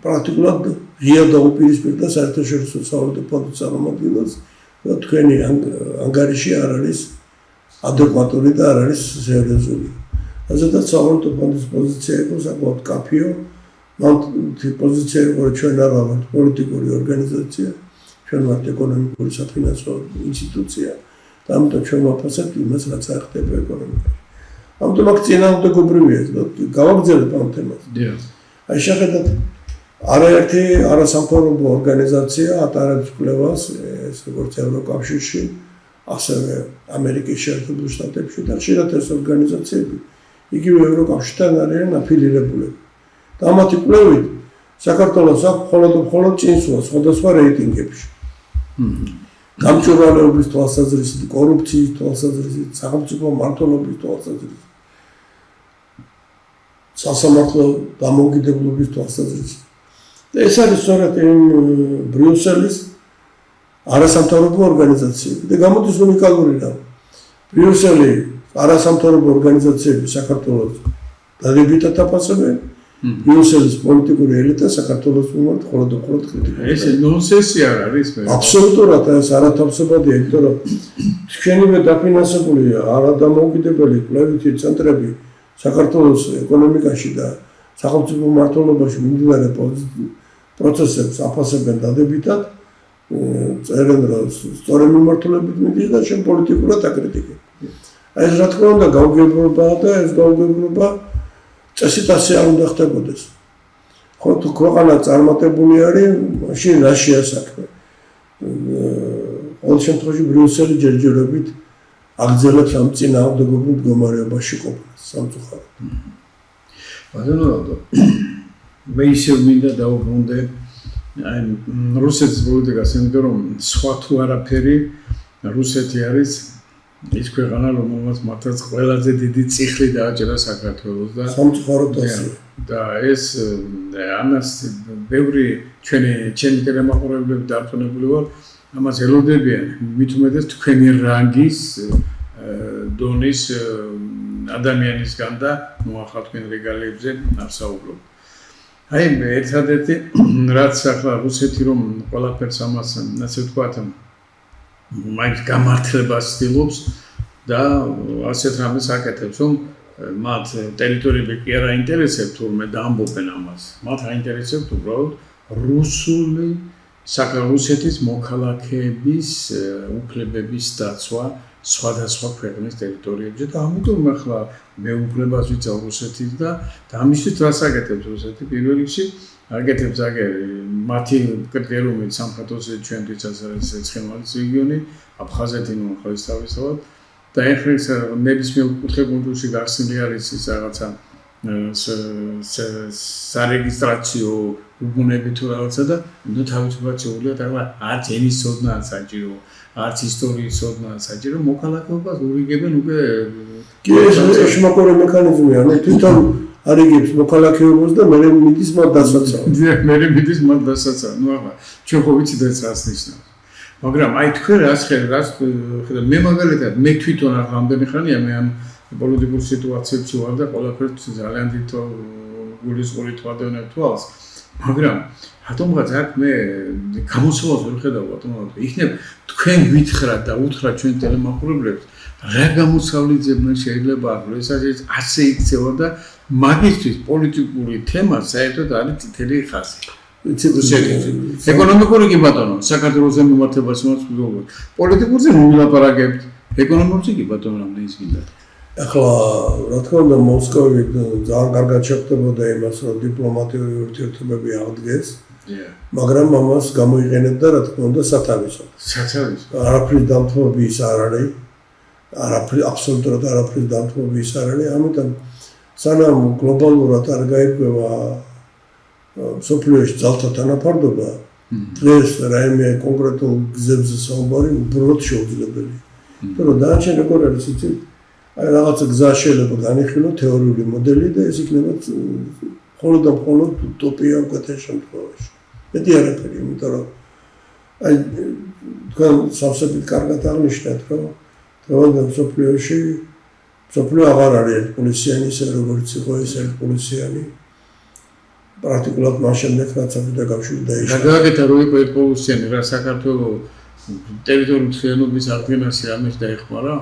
პრაქტიკულად ღია დაუპირისპირდა საერთაშორისო სავალუტო ფონდის წარმომადგენლებს, რომ თქვენი ანგარიში არ არის ადეკვატური და არ არის სერიოზული. ასეთაც სავალუტო ფონდის პოზიცია იყო საკმაოდ კაფიო. მან პოზიცია იყო, რომ ჩვენ არ ვართ პოლიტიკური ორგანიზაცია, ჩვენ ვართ ეკონომიკური საფინანსო ინსტიტუცია და ამიტომ ჩვენ ვაფასებთ იმას, რაც ახდება ეკონომიკაში. ამიტომ აქ წინააღმდეგობრივია, გავაგრძელებ ამ თემას. აი შეხედათ არაერთი არასამთავრობო ორგანიზაცია ატარებს კვლევას, ეს როგორც ევროკავშირში, ასევე ამერიკის შეერთებულ შტატებში და ხშირად ეს ორგანიზაციები იგივე ევროკავშირთან არიან აფილირებულები. და ამათი კვლევით საქართველოს აქვს მხოლოდ წინსვლა სხვადასხვა რეიტინგებში. გამჭვირვალეობის თვალსაზრისით, კორუფციის თვალსაზრისით, სახელმწიფო მმართველობის თვალსაზრისით, სასამართლო დამოუკიდებლობის თვალსაზრისით. და ეს არის სწორედ ბრიუსელის არასამთავრობო ორგანიზაციები და გამოდის უნიკალური რამ. ბრიუსელი არასამთავრობო ორგანიზაციები საქართველოს დადებითად აფასებენ. ბრიუსელის პოლიტიკური ელიტა საქართველოს მიმართ მხოლოდ კრიტიკულობს. ეს ნონსენსი არ არის მე. აბსოლუტურად ეს არათავსებადია, იმიტომ რომ ჩვენივე დაფინანსებული არადამოუკიდებელი კვლევითი ცენტრები საქართველოს ეკონომიკაში და სახელმწიფო მმართველობაში მიმდინარე პროცესებს აფასებენ დადებითად, წერენ რომ სწორი მიმართულებით მიდის და შენ პოლიტიკურად აკრიტიკებ. აი ეს რა თქმა უნდა გაუგებრობაა და ეს გაუგებრობა წესით ასე არ უნდა ხდებოდეს. ხო თუ ქვეყანა წარმატებული არის, მაშინ რაშია საქმე. ყოველ შემთხვევაში ბრიუსელი ჯერჯერობით აგრძელებს ამ წინააღმდეგობრივ მდგომარეობაში ყოფნას სამწუხაროდ. ბატონო, მე ისევ მინდა დავუბრუნდე აი რუსეთის პოლიტიკას, იმიტომ რომ სხვა თუ არაფერი რუსეთი არის ის ქვეყანა, რომელმაც მართლაც ყველაზე დიდი წიხლი დააჭერა საქართველოს და სამწუხაროდ და ეს ამას ბევრი ჩვენი ტელემაყურებლები დარწმუნებული ვარ, ამას ელოდებიან, მით უმეტეს თქვენი რანგის დონის ადამიანისგან და ახლა თქვენ რეგალიებზე არ საუბრობ. აი ერთადერთი რაც ახლა რუსეთი რომ ყველაფერს ამას ასე ვთქვათ მაინც გამართლებას ცდილობს და ასეთ რამეს აკეთებს, რომ მათ ტერიტორიები კი არ აინტერესებთ, თურმე დაამბობენ ამას. მათ აინტერესებთ უბრალოდ რუსეთის მოქალაქეების უფლებების დაცვა სხვადასხვა ქვეყნის ტერიტორიებზე და ამიტომ ახლა მეუფლებას ვიცავ რუსეთის და ამისთვის რას აკეთებს რუსეთი პირველ რიგში აკეთებს მათი კრიტერიუმით სამხრეთ ოსეთის ჩვენთვისაც არის ცხენვალის რეგიონი, აფხაზეთი ახლა ისთავისთავად და ეხლა ნებისმიერ კუთხე კუნძულში გახსნილი არის ის რაღაცა სარეგისტრაციო უბუნები თუ რაღაცა და უნდა თავისუფლად შეუძლიათ არც ენის ცოდნა საჭირო, არც ისტორიის ცოდნა საჭირო, მოქალაქეობას ურიგებენ უკვე კი ეს შემოყური მექანიზმია, ანუ თვითონ არიგებს მოქალაქეობას და მე მიდის მათ დასაცავად. მე მიდის მათ დასაცავად. ნუ ახლა ჩვენ ხო ვიცით ეს რას ნიშნავს. მაგრამ აი თქვენ რას ხედავთ, მე მაგალითად მე თვითონ ახლა ამდენი ხანია მე ამ პოლიტიკურ სიტუაციებში ვარ და ყველაფერს ძალიან დიდ გულისხმობით ვადევნებ თვალს. მაგრამ რატომღაც აქ მე გამოსავალს ვერ ხედავ ბატონო, იქნებ თქვენ ვითხრათ და უთხრათ ჩვენ ტელემახურებლებს რა გამოსავლიზებნა შეიძლება ახლა ესაც ასე იქცევა და მაგისტრის პოლიტიკური თემა საერთოდ არის წითელი ხაზი. ეკონომიკური კი ბატონო, საქართველოს მიმართებას მოწმობთ. პოლიტიკურზე მილაპარაკებთ, ეკონომიკურზე კი ბატონო რამდენი გინდა. ახლა რა თქმა უნდა მოსკოვი ძალიან კარგად შეხვდებოდა იმას, რომ დიპლომატიური ურთიერთობები აღდგეს. მაგრამ ამას გამოიყენებდა რა თქმა უნდა სათავისოდ. არაფრის დამთმობის არ არის. აბსოლუტურად არაფრის დამთმობის არ არის. ამიტომ სანამ გლობალურად არ გაიგება სოფლიოში ძალთა თანაფარდობა, დღეს რაიმე კონკრეტულ გზებზე საუბარი უბრალოდ შეუძლებელია. იმიტომ რომ დანარჩენ როგორ არის იცით? აი რაღაცა გზა შეიძლება განიხილო თეორიული მოდელი და ეს იქნება მხოლოდ და მხოლოდ утопია უკეთეს შემთხვევაში. მეტი არაფერი, იმიტომ რომ აი თქვენ სავსებით კარგად აღნიშნეთ, რომ დღევანდელ სოფლიოში სოფლიო აღარ არის ერთპოლისიანი, ისე როგორც იყო ეს ერთპოლისიანი. პრაქტიკულად მას შემდეგ რაც აფრიკა კავშირი დაიშალა. გადააკეთა რომ იყო ერთპოლისიანი, რა საქართველოს ტერიტორიული მთლიანობის აღდგენაში ამის დაეხმარა?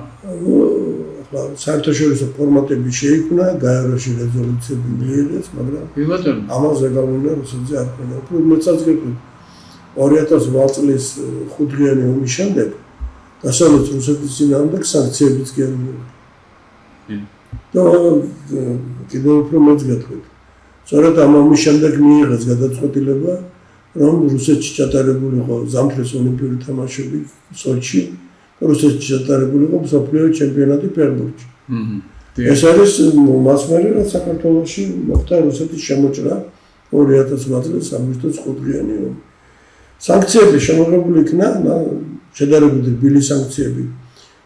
საერთაშორისო ფორმატები შეიქმნა, გაეროში რეზოლუციები მიიღეს, მაგრამ ამაზე გავლენა რუსეთზე არ ქონია. უფრო მეცაც გეტყვით, 2008 წლის 5 დღიანი ომის შემდეგ დასავლეთ რუსეთის წინააღმდეგ სანქციებიც კი არ მიიღო. და კიდევ უფრო მეც გეტყვით. სწორედ ამ ომის შემდეგ მიიღეს გადაწყვეტილება, რომ რუსეთში ჩატარებული იყო ზამთრის ოლიმპიური თამაშები სოჩში, რუსეთში ჩატარებული იყო მსოფლიო ჩემპიონატი პეტერბურგში. ეს არის მასმერი, რაც საქართველოში მოხდა რუსეთის შემოჭრა 2008 წლის აგვისტოს 5 დღიანი ომი. სანქციები შემოღებული იქნა, შედარებით რბილი სანქციები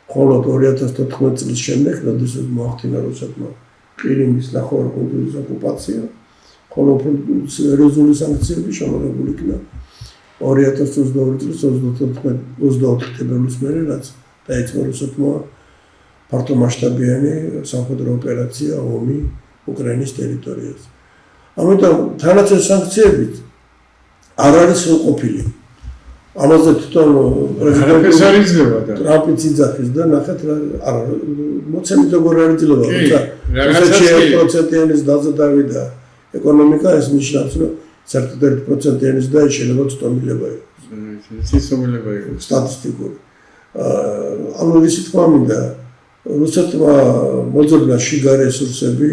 მხოლოდ 2014 წლის შემდეგ, როდესაც მოახდინა რუსეთმა ყირიმის ნახევარკუნძულის ოკუპაცია. ხოლო სერიოზული სანქციები შემოღებული იქნა 2022 წლის 24 თებერვლის მერე, რაც დაიწყო რუსეთმა ფართომასშტაბიანი სამხედრო ოპერაცია ომი უკრაინის ტერიტორიაზე. ამიტომ თანაც ეს სანქციები არ არის უყოფილი. ამაზე თვითონ პრეზიდენტი ტრამპიც იძახის და ნახეთ რა მოცემით როგორ არ იძლევა, თუმცა რუსეთში 1%-იანის დაზე დავიდა ეკონომიკა, ეს ნიშნავს, რომ საერთოდ 1%-იანის და შეიძლება ცდომილება იყოს. ცდომილება იყოს. სტატისტიკური. ანუ ისი თქვა მინდა, რუსეთმა მოძებნა შიგა რესურსები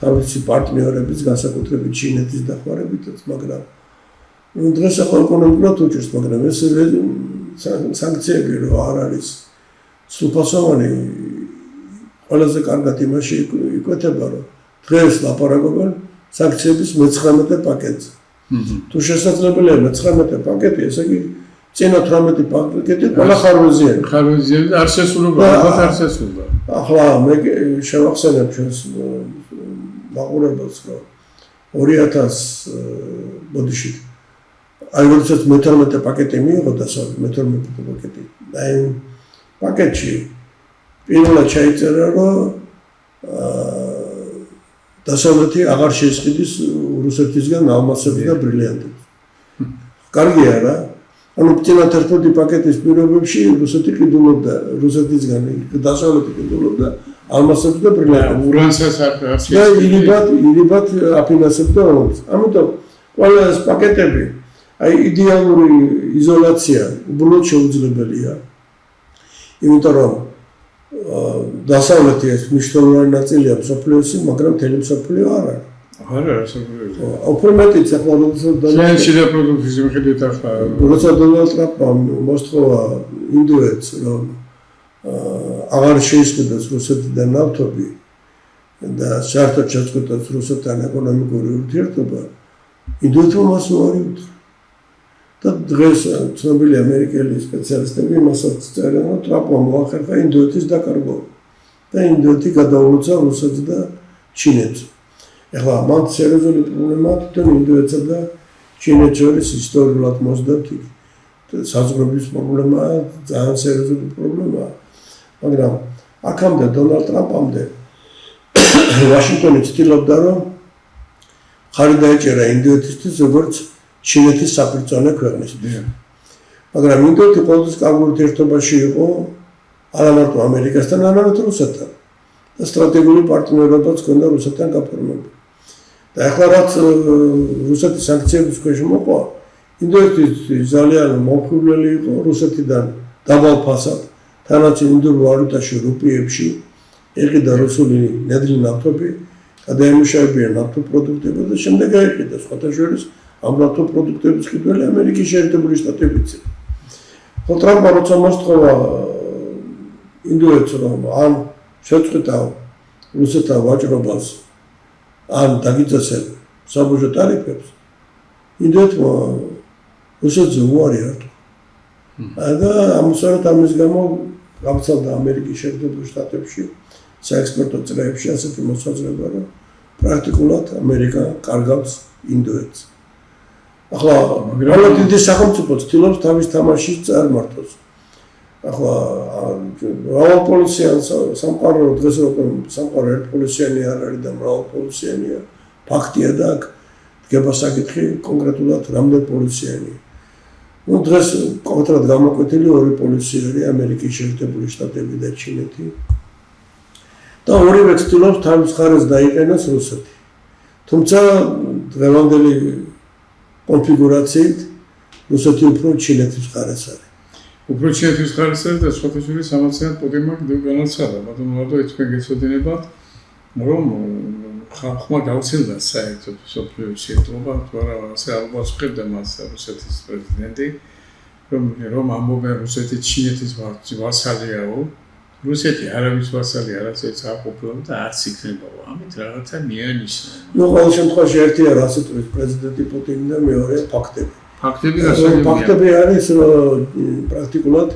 თავისი პარტნიორების, განსაკუთრებით ჩინეთის დახმარებითაც, მაგრამ დღეს ახლა ეკონომიკურად უჭირს, მაგრამ ეს სანქციები რო არ არის სრულფასოვანი, ყველაზე კარგად იმაში იკვეთება, რომ დღეს ლაპარაკობენ სანქციების 19 პაკეტზე. თუ შესაძლებელია 19 პაკეტი, ესე იგი წინა 18 პაკეტი ყველა ხარვეზიანი. ხარვეზიანი არ შესრულება, არ შესრულება. ახლა მე შევახსენებ ჩვენს მაყურებელს, რომ 2000 ბოდიში აი როდესაც 18 პაკეტი მიიღო დასავლეთ 18 პაკეტი. აი პაკეტში პირველად ჩაიწერა, რომ დასავლეთი აღარ შეესყიდის რუსეთისგან ალმასებს და ბრილიანტებს. კარგია რა. ანუ წინა 11 პაკეტის პირობებში რუსეთი ყიდულობდა, რუსეთისგან დასავლეთი ყიდულობდა ალმასებს და ბრილიანტებს. ურანსაც არ და ირიბად აფინანსებდა ომს. ამიტომ ყველა ეს პაკეტები აი იდეალური იზოლაცია უბრალოდ შეუძლებელია. იმიტომ რომ დასავლეთი ეს მნიშვნელოვანი ნაწილია მსოფლიოში, მაგრამ მთელი მსოფლიო არ არის. არ არის სოფლიოში. უფრო მეტიც ახლა შიდა პროდუქტის მიხედვით ახლა როცა დონალდ ტრამპმა მოსთხოვა ინდოეთს, რომ აღარ შეისყიდოს რუსეთიდან ნავთობი, და საერთოდ შეწყვეტოს რუსეთთან ეკონომიკური ურთიერთობა, ინდოეთმა მას უარი უთხრა. და დღეს ცნობილი ამერიკელი სპეციალისტები იმასაც წერენ, რომ ტრამპმა მოახერხა ინდოეთის დაკარგვება და ინდოეთი გადაულოცა რუსეთს და ჩინეთს. ეხლა მან სერიოზული პრობლემაა თვითონ ინდოეთსა და ჩინეთს შორის ისტორიულად მოსდევთ იქ. საზღვრების პრობლემაა, ძალიან სერიოზული პრობლემაა. მაგრამ აქამდე დონალდ ტრამპამდე ვაშინგტონი ცდილობდა, რომ ხარი დაეჭერა ინდოეთისთვის როგორც ჩინეთის საპირწონე ქვეყნისთვის. მაგრამ ინდოეთი ყოველთვის კარგ ურთიერთობაში იყო არა მარტო ამერიკასთან, არამედ რუსეთთან. და სტრატეგიული პარტნიორობაც ჰქონდა რუსეთთან გაფორმებული. და ახლა რაც რუსეთის სანქციების ქვეშ მოყვა, ინდოეთის ძალიან მომხიბვლელი იყო რუსეთიდან დაბალ ფასად, თანაც ინდურ ვალუტაში რუპიებში ეყიდა რუსული ნედლი ნავთობი, გადაემუშავებიან ნავთობპროდუქტები და შემდეგ აიყიდა სხვათა შორის ამ ნავთობპროდუქტების ყიდველი ამერიკის შეერთებული შტატებიც. ხო ტრამპმა როცა მოსთხოვა ინდოეთს რომ ან შეწყვეტა რუსეთთან ვაჭრობას, ან დაგიწესებ საბუჟო ტარიფებს, ინდოეთმა რუსეთზე უარი არტყა. და ამისარად ამის გამო გავრცელდა ამერიკის შეერთებულ შტატებში საექსპორტო წრეებში ასეთი მოსაზრება, რომ პრაქტიკულად ამერიკა კარგავს ინდოეთს. ახლა რა დიდი სახელმწიფო ცდილობს თავის თამაშის წარმართოს. ახლა მრავალპოლიციანი სამყარო დღეს როგორ სამყარო ერთპოლიციანი არ არის და მრავალპოლიციანია. ფაქტია და აქ დგება საკითხი კონკრეტულად რამდენი პოლიციანია. ну დღეს კონკრეტულად გამოკვეთილი ორი პოლიციერი ამერიკის შეერთებული შტატები და ჩინეთი. და ორივე ცდილობს თავის ხარეს დაიყენოს რუსეთი. თუმცა დღევანდელი კონფიგურაციით რუსეთი უფრო ჩინეთის ხარეს არის. უფრო ჩინეთის ხარეს არის და სხვათა შორის სამაციან პუტინმა კიდევ განაცხადა, ბატონო ლადო, თქვენ გეცოდინებათ, რომ ხალხმა გაუცილდა საერთოდ სოფლიოს შეერთობა, თუ არა ასე ალბათ ხედა მას რუსეთის პრეზიდენტი, რომ ამბობენ რუსეთი ჩინეთის ვასალიაო, რუსეთი არავის ვასალი არასოდეს არ ყოფილა და არც იქნებაო. ამით რაღაცა მიანიშნა. ну ყოველ შემთხვევაში ერთია რა სიტყვის პრეზიდენტი პუტინი და მეორე ფაქტები. ფაქტები არის რომ პრაქტიკულად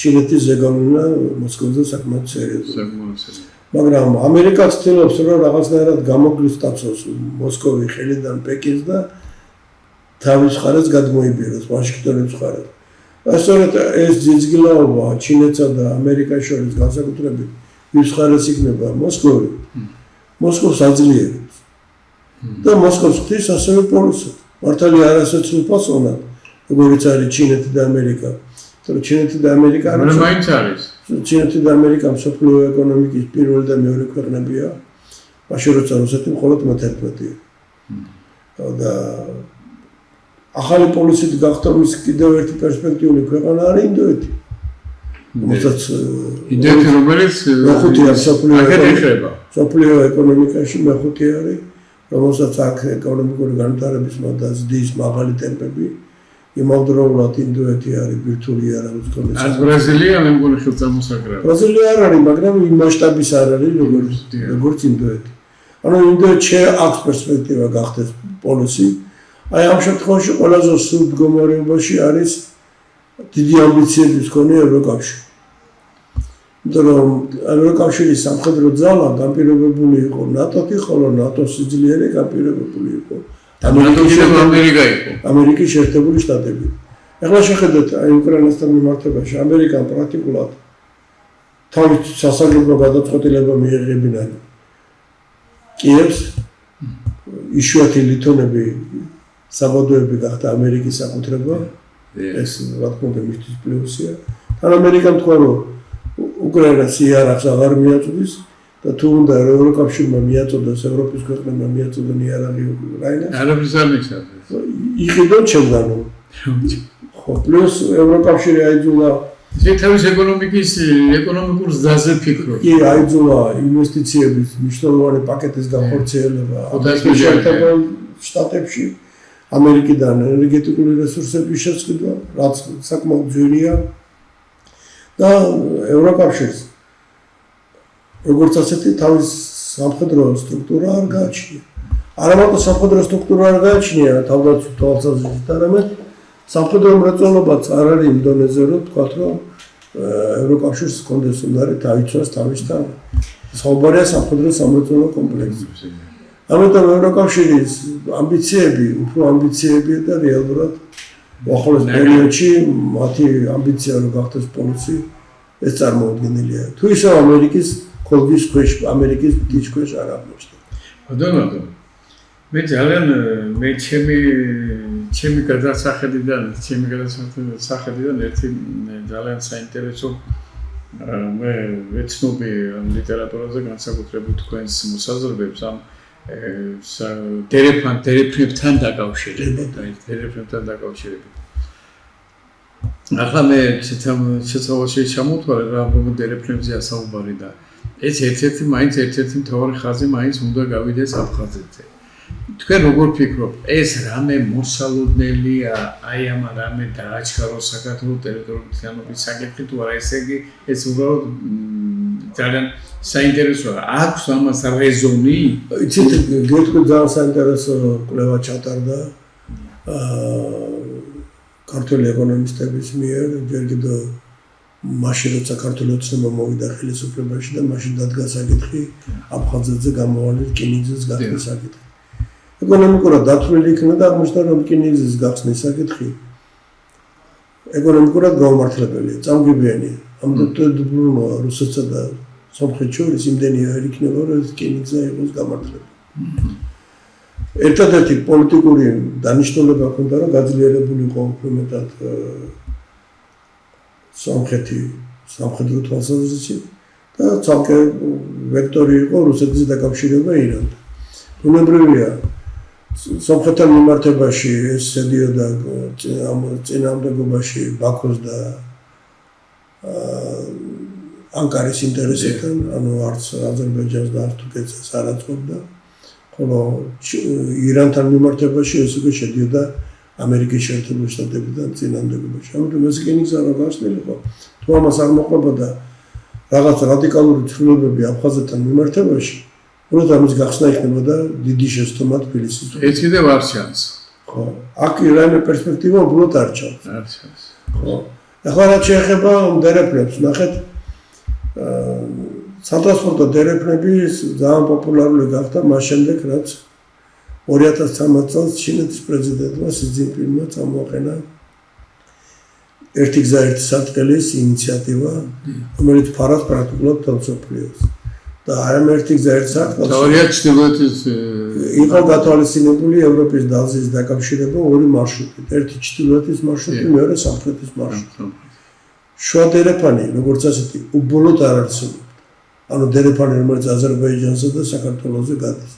ჩინეთის ზეგავლენა მოსკოვზე საკმაოდ სერიოზულია. მაგრამ ამერიკა ცდილობს რომ რაღაცნაირად გამოგვისტაცოს მოსკოვი ხელიდან პეკინს და თავის ხარეს გადმოიბიროს ვაშინგტონის ხარეს. ასეთ ეს ძიძგილაობა ჩინეთსა და ამერიკას შორის განსაკუთრებით ვის ხარეს იქნება მოსკოვი. მოსკოვს აძლიერებს. და მოსკოვს ხდის ასევე პოლუსად. მართალია არასოდეს ფასონად, როგორც არის ჩინეთი და ამერიკა. თორე ჩინეთი და ამერიკა არის მაინც არის. ჩინეთი და ამერიკა მსოფლიო ეკონომიკის პირველი და მეორე ქვეყნებია. მაშინ როცა რუსეთი მხოლოდ მე-11-ია. და ახალი პოლუსით გახდომის კიდევ ერთი პერსპექტიული ქვეყანა არის ინდოეთი. რომელსაც ინდოეთი რომელიც მეხუთეა მსოფლიო ეკონომიკაში მეხუთე არის. რომელსაც აქ ეკონომიკური განვითარების მოდა ზრდის მაღალი ტემპები, იმავდროულად ინდოეთი არის ბირთვული არავის კონდეს. არც ბრაზილია მე მგონი ხელწამოსაგრა. ბრაზილია არ არის, მაგრამ იმ მასშტაბის არ არის როგორც ინდოეთი. ანუ ინდოეთში აქვს პერსპექტივა გახდეს პოლუსი. აი ამ შემთხვევაში ყველაზე სულ მდგომარეობაში არის დიდი ამბიციების მქონე ევროკავშირი. რომ ევროკავშირის სამხედრო ძალა განპირობებული იყო ნატო-თან, ხოლო ნატოს სიძლიერე განპირობებული იყო ამერიკის შეერთებული შტატები. ეხლა შეხედეთ აი უკრაინასთან მიმართებაში ამერიკამ პრაქტიკულად თავის სასარგებლო გადაწყვეტილება მიიღებინა კიევს, იშვიათი ლითონები საბადოები გახდა ამერიკის საკუთრება. ეს რა თქმა უნდა მისთვის პლუსია. თან ამერიკამ თქვა რომ უკრაინას იარაღს აღარ მიაწვდის და თუ უნდა ევროკავშირმა მიაწოდოს ევროპის ქვეყნებმა მიაწოდონ იარაღი უკრაინას. არაფერს არ ნიშნავს. იყიდონ ჩემგანო. ხო, პლუს ევროკავშირი აიძულა თავის ეკონომიკურ ზრდაზე ფიქრობს. კი, აიძულა ინვესტიციების მნიშვნელოვანი პაკეტის განხორციელება შეერთებულ შტატებში, ამერიკიდან ენერგეტიკული რესურსების შეწყვეტა, რაც საკმაოდ ძვირია. და ევროკავშირს როგორც ასეთი თავის სამხედრო სტრუქტურა არ გააჩნია. არა მარტო სამხედრო სტრუქტურა არ გააჩნია თავდაცვის თვალსაზრისით, არამედ სამხედრო მრეწველობაც არ არის იმ დონეზე, რომ თქვათ, რომ ევროკავშირს კონდეს უნარი დაიცვას თავის თავი. საუბარია სამხედრო სამრეწველო კომპლექსზე. ამიტომ ევროკავშირის ამბიციები, უფრო ამბიციებია და რეალურად უახლოეს პერიოდში მათი ამბიცია რომ გახდეს პოლიცი ეს წარმოუდგენელია. თუ ისე ამერიკის კოლგის ქვეშ, ამერიკის ფტის ქვეშ არ აღმოჩნდა. ბატონო, მე ძალიან მე ჩემი გადასახედიდან ერთი ძალიან საინტერესო მე ვეცნობი ლიტერატურაზე განსაკუთრებით თქვენს მოსაზრებებს ამ დერეფნებთან დაკავშირებით. ახლა მე შეცვალში ჩამოთვალე რა დერეფნებზეა საუბარი და ეს ერთ-ერთი მთავარი ხაზი მაინც უნდა გავიდეს აფხაზეთზე. თქვენ როგორ ფიქრობთ, ეს რამე მოსალოდნელია, აი ამ რამე დააჩქაროს საქართველოს ტერიტორიების საკითხი თუ არა, ესე იგი ეს უბრალოდ ძალიან საინტერესოა. აქვს ამას რეზონი? იცით, გეტყვი ძალიან საინტერესო კვლევა ჩატარდა ქართული ეკონომისტების მიერ, ჯერ კიდევ მაშინ როცა ქართული ოცნება მოვიდა ხელისუფლებაში და მაშინ დადგა საკითხი აფხაზეთზე გამოვალ რკინიგზის გახსნის საკითხი. ეკონომიკურად დათვლილი იქნა და აღმოჩნდა რომ რკინიგზის გახსნის საკითხი ეკონომიკურად გაუმართლებელია, წამგიბიანია. ამდენ რუსეთსა და სომხეთს შორის იმდენი არ იქნება რომ რკინიგზა იყოს გამართლებული. ერთადერთი პოლიტიკური დანიშნულება ჰქონდა რომ გაძლიერებულიყო უფრო მეტად სომხეთი სამხედრო თვალსაზრისით და ცალკე ვექტორი იყო რუსეთის დაკავშირება ირანთან. ბუნებრივია სომხეთთან მიმართებაში ეს შედიოდა წინააღმდეგობაში ბაქოს და ანკარის ინტერესებთან, ანუ არც აზერბაიჯანს და არც თურქეთს არ აწყობდა. ხოლო ირანთან მიმართებაში ეს უკვე შედიოდა ამერიკის შეერთებული შტატებიდან წინააღმდეგობაში. ამიტომ ეს რკინიგზა რა გასწრილიყო. თუ ამას არ მოყვებოდა რაღაც რადიკალური ცვლილებები აფხაზეთთან მიმართებაში, უბრალოდ ამის გახსნა იქნებოდა დიდი შეცდომა თბილისის. ეს კიდევ არ ჩანს. ხო, აქ რაიმე პერსპექტივა უბრალოდ არ ჩანს. არ ჩანს. ხო. ახლა რაც შეეხება დერეფნებს, ნახეთ სატრანსპორტო დერეფნები ძალიან პოპულარული გახდა მას შემდეგ, რაც 2013 წელს ჩინეთის პრეზიდენტმა სი ძინპინმა წამოაყენა ერთი გზა ერთი სარტყელის ინიციატივა, რომელიც ფარავს პრაქტიკულად მთელ მსოფლიოს. და აი ამ ერთი გზა ერთი სარტყელს თავარია ჩრდილოეთის იყო გათვალისწინებული ევროპის დაზის დაკავშირება ორი მარშრუტით. ერთი ჩრდილოეთის მარშრუტი, მეორე სამხრეთის მარშრუტი. შუა დერეფანი, როგორც ასეთი, უბოლოდ არ არსებობდა. ანუ დერეფანი, რომელიც აზერბაიჯანსა და საქართველოზე გადის.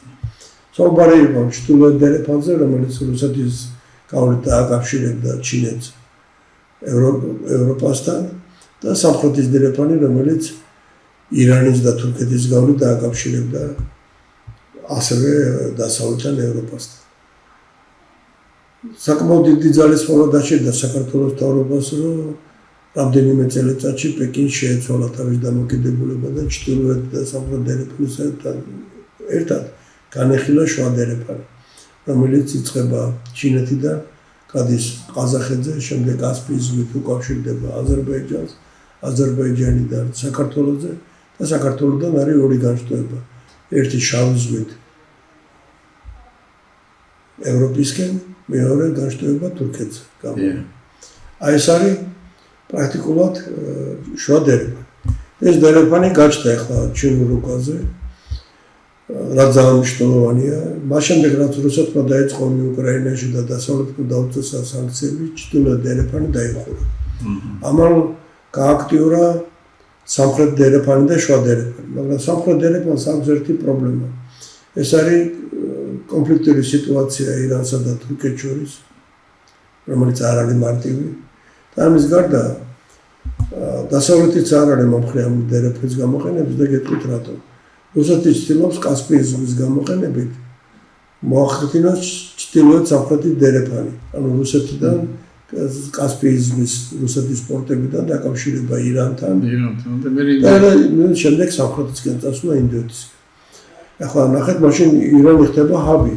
საუბარი იყო ჩრდილოეთ დერეფანზე, რომელიც რუსეთის გავლით დააკავშირებდა ჩინეთს ევროპასთან და სამხრეთის დერეფანი, რომელიც ირანის და თურქეთის გავლით დააკავშირებდა ასევე დასავლეთთან ევროპასთან. საკმაოდ დიდი ძალისხმევა დაჭირდა საქართველოს მთავრობას, რომ რამდენიმე წელიწადში პეკინს შეეცვალა თავის დამოკიდებულება და ჩრდილოეთ და სამხრეთ დერეფნისგან ერთად განეხილა შუა დერეფანი, რომელიც იწყება ჩინეთიდან, გადის ყაზახეთზე, შემდეგ კასპიის ზღვით უკავშირდება აზერბაიჯანს, აზერბაიჯანიდან საქართველოზე და საქართველოდან არის ორი განშტოება. ერთი შავი ზღვით ევროპისკენ, მეორე განშტოება თურქეთზე. აი ეს არის პრაქტიკულად შუა დერეფანი. ეს დერეფანი გაჩნდა ახლა ჩინურ რუკაზე, რაც ძალიან მნიშვნელოვანია. მას შემდეგ, რაც რუსეთმა დაიწყო უკრაინაში და დასავლეთმა დაუწესა სანქციები, ჩრდილოეთ დერეფანი დაიხურა. ამან გააქტიურა სამხრეთ დერეფანი და შუა დერეფანი. მაგრამ სამხრეთ დერეფანს აქვს ერთი პრობლემა. ეს არის კონფლიქტური სიტუაცია ირანსა და თურქეთს შორის, რომელიც არ არის მარტივი. და ამის გარდა დასავლეთიც არ არის მომხრე ამ დერეფნის გამოყენების და გეტყვით რატომ. რუსეთი ცდილობს კასპიის ზღვის გამოყენებით მოახდინოს ჩრდილოეთ სამხრეთის დერეფანი. ანუ რუსეთიდან კასპიის ზღვის რუსეთის პორტებიდან დაკავშირება ირანთან და შემდეგ სამხრეთისკენ წასვლა ინდოეთისკენ. ახლა ნახეთ, მაშინ ირანი ხდება ჰაბი.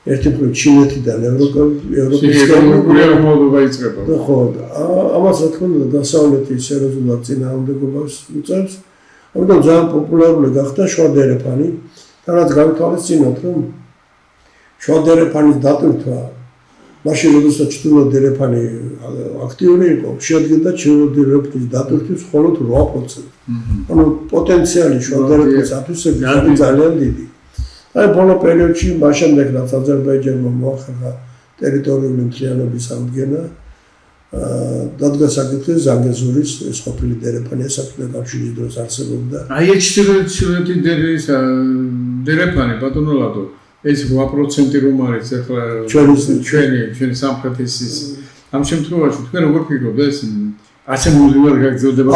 ერთი მხრივ ჩინეთიდან ევროპისკენ მოლდოვა იწყება. ხო, ამას რა თქმა უნდა დასავლეთი სერიოზულად წინააღმდეგობას უწევს. ამიტომ ძალიან პოპულარული გახდა შუა დერეფანი. თანაც გავითვალისწინოთ, რომ შუა დერეფანის დატვირთვა მაშინ როდესაც ჩრდილო დერეფანი აქტიური იყო, შეადგენდა ჩრდილო დერეფნის დატვირთვის მხოლოდ 8%. ანუ პოტენციალი შუა დერეფნის ათვისების ძალიან დიდი. აი ბოლო პერიოდში მაშინდელ რაც აზერბაიჯანმა მოახერხა ტერიტორიული მთლიანობის აღდგენა, დადგა საკითხი ზანგეზურის ეს ყოფილი დერეფანი საბჭოთა კავშირის დროს არსებობდა. აი ეს ჩრდილოეთი დერეფანი ბატონო ლადო ეს 8% რომ არის ახლა ჩვენი სამხრეთის ის ამ შემთხვევაში თქვენ როგორ ფიქრობთ ეს ასე მუდმივად გაგრძელდება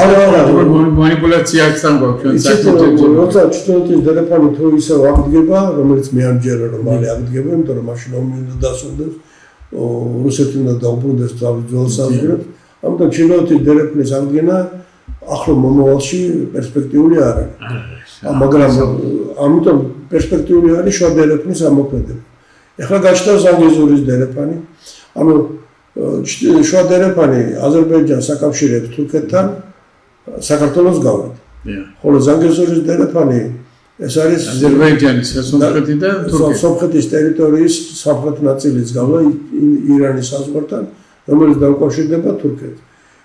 მანიპულაცია აქცან გვაქვს ჩვენ საქართველოში როცა ჩრდილოეთის დერეფანი თუ ისე აღდგება რომელიც მე ამჯერა რომ მალე აღდგება იმიტომ რომ მაშინ ომი უნდა დასრულდეს რუსეთი უნდა დაუბრუნდეს თავის ძველ საზღვრებს ამიტომ ჩრდილოეთის დერეფნის აღდგენა ახლო მომავალში პერსპექტიული არ არის მაგრამ ამიტომ პერსპექტიული არის შუა დერეფნის ამოქმედება. ეხლა გაჩნდა ზანგეზურის დერეფანი. ანუ შუა დერეფანი აზერბაიჯანს აკავშირებს თურქეთთან, საქართველოს გავლით. ხოლო ზანგეზურის დერეფანი ეს არის აზერბაიჯანის სამხრეთი და სომხეთის ტერიტორიის სამხრეთ ნაწილის გავლა ირანის საზღვართან, რომელიც დაუკავშირდება თურქეთს.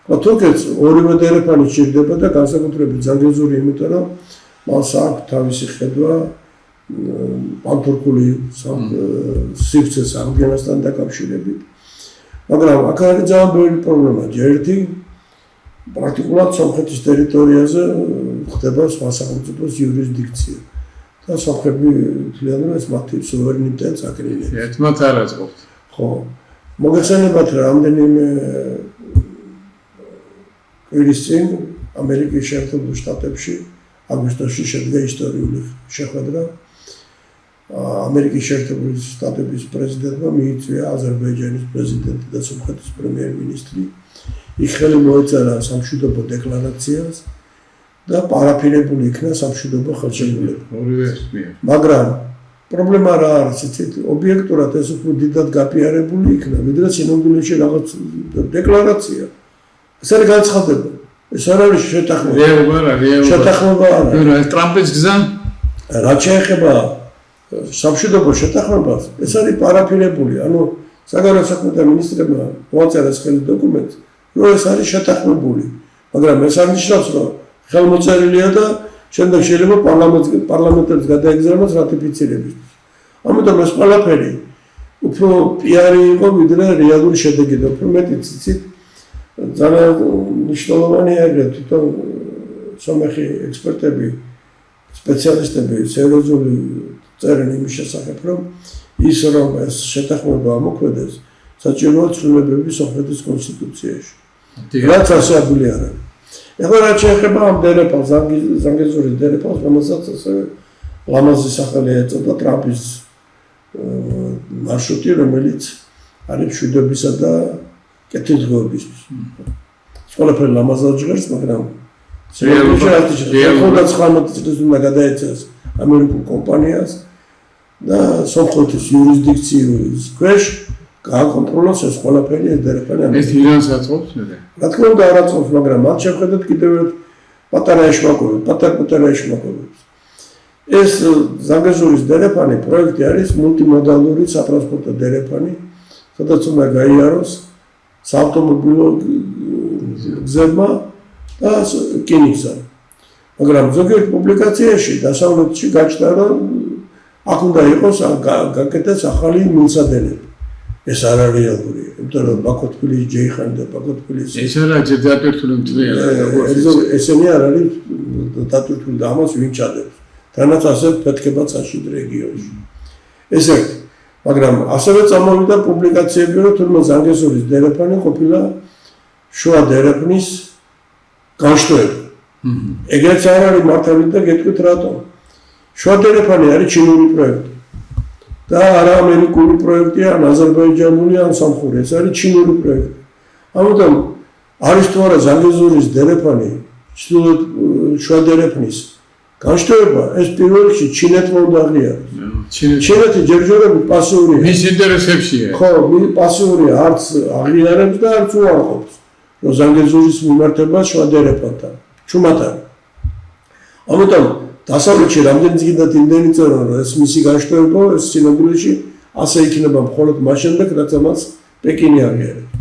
თურქეთს ორივე დერეფანი სჭირდება და განსაკუთრებით ზანგეზური, იმიტომ რომ მას აქვს თავისი ხედვა პანთურქული სივრცეს აღდგენასთან დაკავშირებით. მაგრამ აქ არის ძალიან ბევრი პრობლემა. ერთი პრაქტიკულად სომხეთის ტერიტორიაზე ხდება სხვა სახელმწიფოს იურისდიქცია. და სომხები თლიანად მათი სუვერენიტეტს აკრიტიკებენ. ერთმანეთს არ აწყობთ. ხო. მოგეხსენებათ რამდენიმე კვირის წინ ამერიკის შეერთებულ შტატებში აგვისტოში შედგა ისტორიული შეხვედრა. ამერიკის შეერთებული შტატების პრეზიდენტმა მიიწვია აზერბაიჯანის პრეზიდენტი და სომხეთის პრემიერ-მინისტრი. იქ ხელი მოეწერა სამშვიდობო დეკლარაციას და პარაფირებული იქნა სამშვიდობო ხელშეკრულება. მაგრამ პრობლემა რა არის, იცით, ობიექტურად ეს უფრო დიდად გაფიარებული იქნა, ვიდრე სინამდვილეში რაღაც დეკლარაცია. ეს არის განცხადება. ეს არ არის შეთანხმება. შეთანხმება არა. ტრამპის გზა რაც შეეხება სამშვიდობო შეთანხმებას, ეს არის პარაფირებული. ანუ საგარეო საქმეთა მინისტრებმა მოაწერეს ხელი დოკუმენტს, რომ ეს არის შეთანხმებული. მაგრამ ეს არ ნიშნავს, რომ ხელმოწერილია და შემდეგ შეიძლება პარლამენტებს გადაეგზავნოს რატიფიცირებისთვის. ამიტომ ეს ყველაფერი უფრო პიარი იყო, ვიდრე რეალური შედეგი და უფრო მეტიც იცით. ძალიან მნიშვნელოვანია ეგრეთ თვითონ სომეხი ექსპერტები, სპეციალისტები სერიოზული წერენ იმის შესახებ, რომ ის რომ ეს შეთანხმება ამოქმედეს, საჭიროა ცვლილებები სომხეთის კონსტიტუციაში. რაც ასეაბილი არ არის. ეხლა რაც შეეხება ამ დერეფანს, ზანგეზურის დერეფანს, რომელსაც ასევე ლამაზი სახელი ეწოდა ტრამპის მარშრუტი, რომელიც არის მშვიდობისა და კეთილდღეობისთვის. ყველაფერი ლამაზად ჟღერს, მაგრამ რეალურად 19 წლის უნდა გადაეცეს ამერიკულ კომპანიას და სომხეთის იურისდიქციის ქვეშ გააკონტროლოს ეს ყველაფერი ეს დერეფანი. ეს ირანს აწყობს მე? რა თქმა უნდა არ აწყობს, მაგრამ მათ შევხედოთ კიდევ ერთ პატარა ეშმაკობებს. ეს ზანგეზურის დერეფანი პროექტი არის მულტიმოდალური სატრანსპორტო დერეფანი, სადაც უნდა გაიაროს საავტომობილო გზებმა და რკინიგზა. მაგრამ ზოგიერთ პუბლიკაციაში დასავლეთში გაჩნდა, რომ აქ უნდა იყოს გაკეთდეს ახალი მილსადენები. ეს არ არის რეალურია, იმიტომ რომ ბაქო-თბილისი ჯეიხანი და ბაქო-თბილისი ეს არა დატვირთული მთლიანად. ესენი არ არის დატვირთული და ამას ვინ ჩადებს. თანაც ასე ფეთქება წაშიდ რეგიონში. ეს ერთი. მაგრამ ასევე წამოვიდა პუბლიკაციები, რომ თურმე ზანგეზურის დერეფანი ყოფილა შუა დერეფნის განშტოება. ეგრეც არ არის მართალი და გეტყვით რატომ. შუა დერეფანი არის ჩინური პროექტი. და არა ამერიკული პროექტი, ან აზერბაიჯანული, ან სომხური, ეს არის ჩინური პროექტი. ამიტომ არის თუ არა ზანგეზურის დერეფანი შუა დერეფნის განშტოება ეს პირველ რიგში ჩინეთმა უნდა აღიაროს. ჩინეთი ჯერჯერობით პასიურია. მის ინტერესებშია. ხო, პასიურია, არც აღიარებს და არც უარყოფს. რომ ზანგეზურის მიმართება შუადერეფანთან, ჩუმათან. ამიტომ დასავლეთში რამდენიც კიდე იმდენი წერა რომ ეს მისი განშტოება ეს სინამდვილეში ასე იქნება მხოლოდ მას შემდეგ, რაც ამას პეკინი აღიარებს.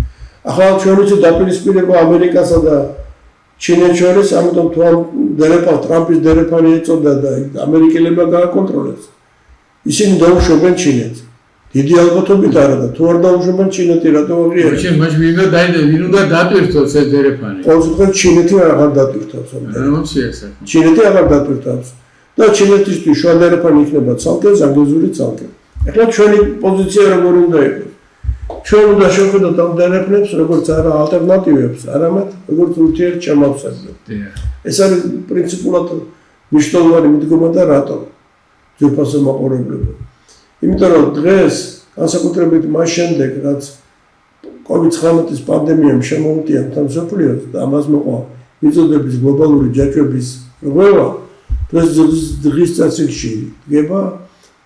ახლა ჩვენ ვიცით დაპირისპირება ამერიკასა და ჩინეთს შორის, ამიტომ თუ ტრამპის დერეფანი ეწოდა და ამერიკელებმა გააკონტროლეს, ისინი დაუშვებენ ჩინეთს. დიდი ალბათობით არა და თუ არ დაუშვებენ ჩინეთი რატო აღიარებს? ვინ უნდა დატვირთოს ეს დერეფანი? ყოველ შემთხვევაში ჩინეთი აღარ დატვირთავს. ჩინეთი აღარ დატვირთავს და ჩინეთისთვის შუა დერეფანი იქნება ცალკე, ზანგეზური ცალკე. ახლა ჩვენი პოზიცია როგორი უნდა იყოს? ჩვენ უნდა შევხედოთ ამ დერეფნებს როგორც არა ალტერნატივებს, არამედ როგორც ურთიერთჩამავსებლებს. ეს არის პრინციპულად მნიშვნელოვანი მიდგომა და რატომ? ძვირფასო მაყურებლებო. იმიტომ რომ დღეს განსაკუთრებით მას შემდეგ, რაც COVID-19 პანდემიამ შემოუტია მთელ მსოფლიოს და ამას მოყვა მიწოდების გლობალური ჯაჭვების რღვევა, დღის წესრიგში დგება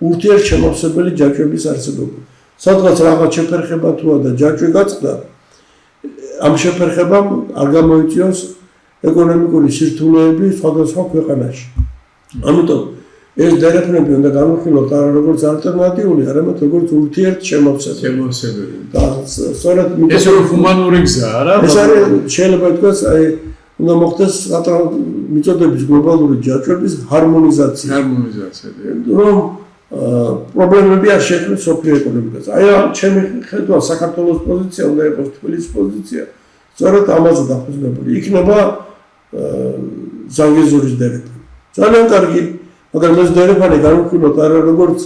ურთიერთჩამავსებელი ჯაჭვების არსებობა. სადღაც რაღაც შეფერხება თუა და ჯაჭვი გაწყდა, ამ შეფერხებამ არ გამოიწვიოს ეკონომიკური სირთულეები სხვადასხვა ქვეყანაში. ამიტომ ეს დერეფნები უნდა განვიხილოთ არა როგორც ალტერნატიული, არამედ როგორც ურთიერთჩამავსებელი. და სწორედ ეს რო ჰუმანური გზა არა? ეს არის შეიძლება ითქვას, უნდა მოხდეს მიწოდების გლობალური ჯაჭვების ჰარმონიზაცია. რომ პრობლემები არ შექმნას სოფლიო ეკონომიკაზე. ჩემი ხედვით საქართველოს პოზიცია უნდა იყოს თბილისის პოზიცია. სწორედ ამაზე დაფუძნებული იქნება ზანგეზურის დერეფანი. ძალიან კარგი, მაგრამ ეს დერეფანი განვიხილოთ არა როგორც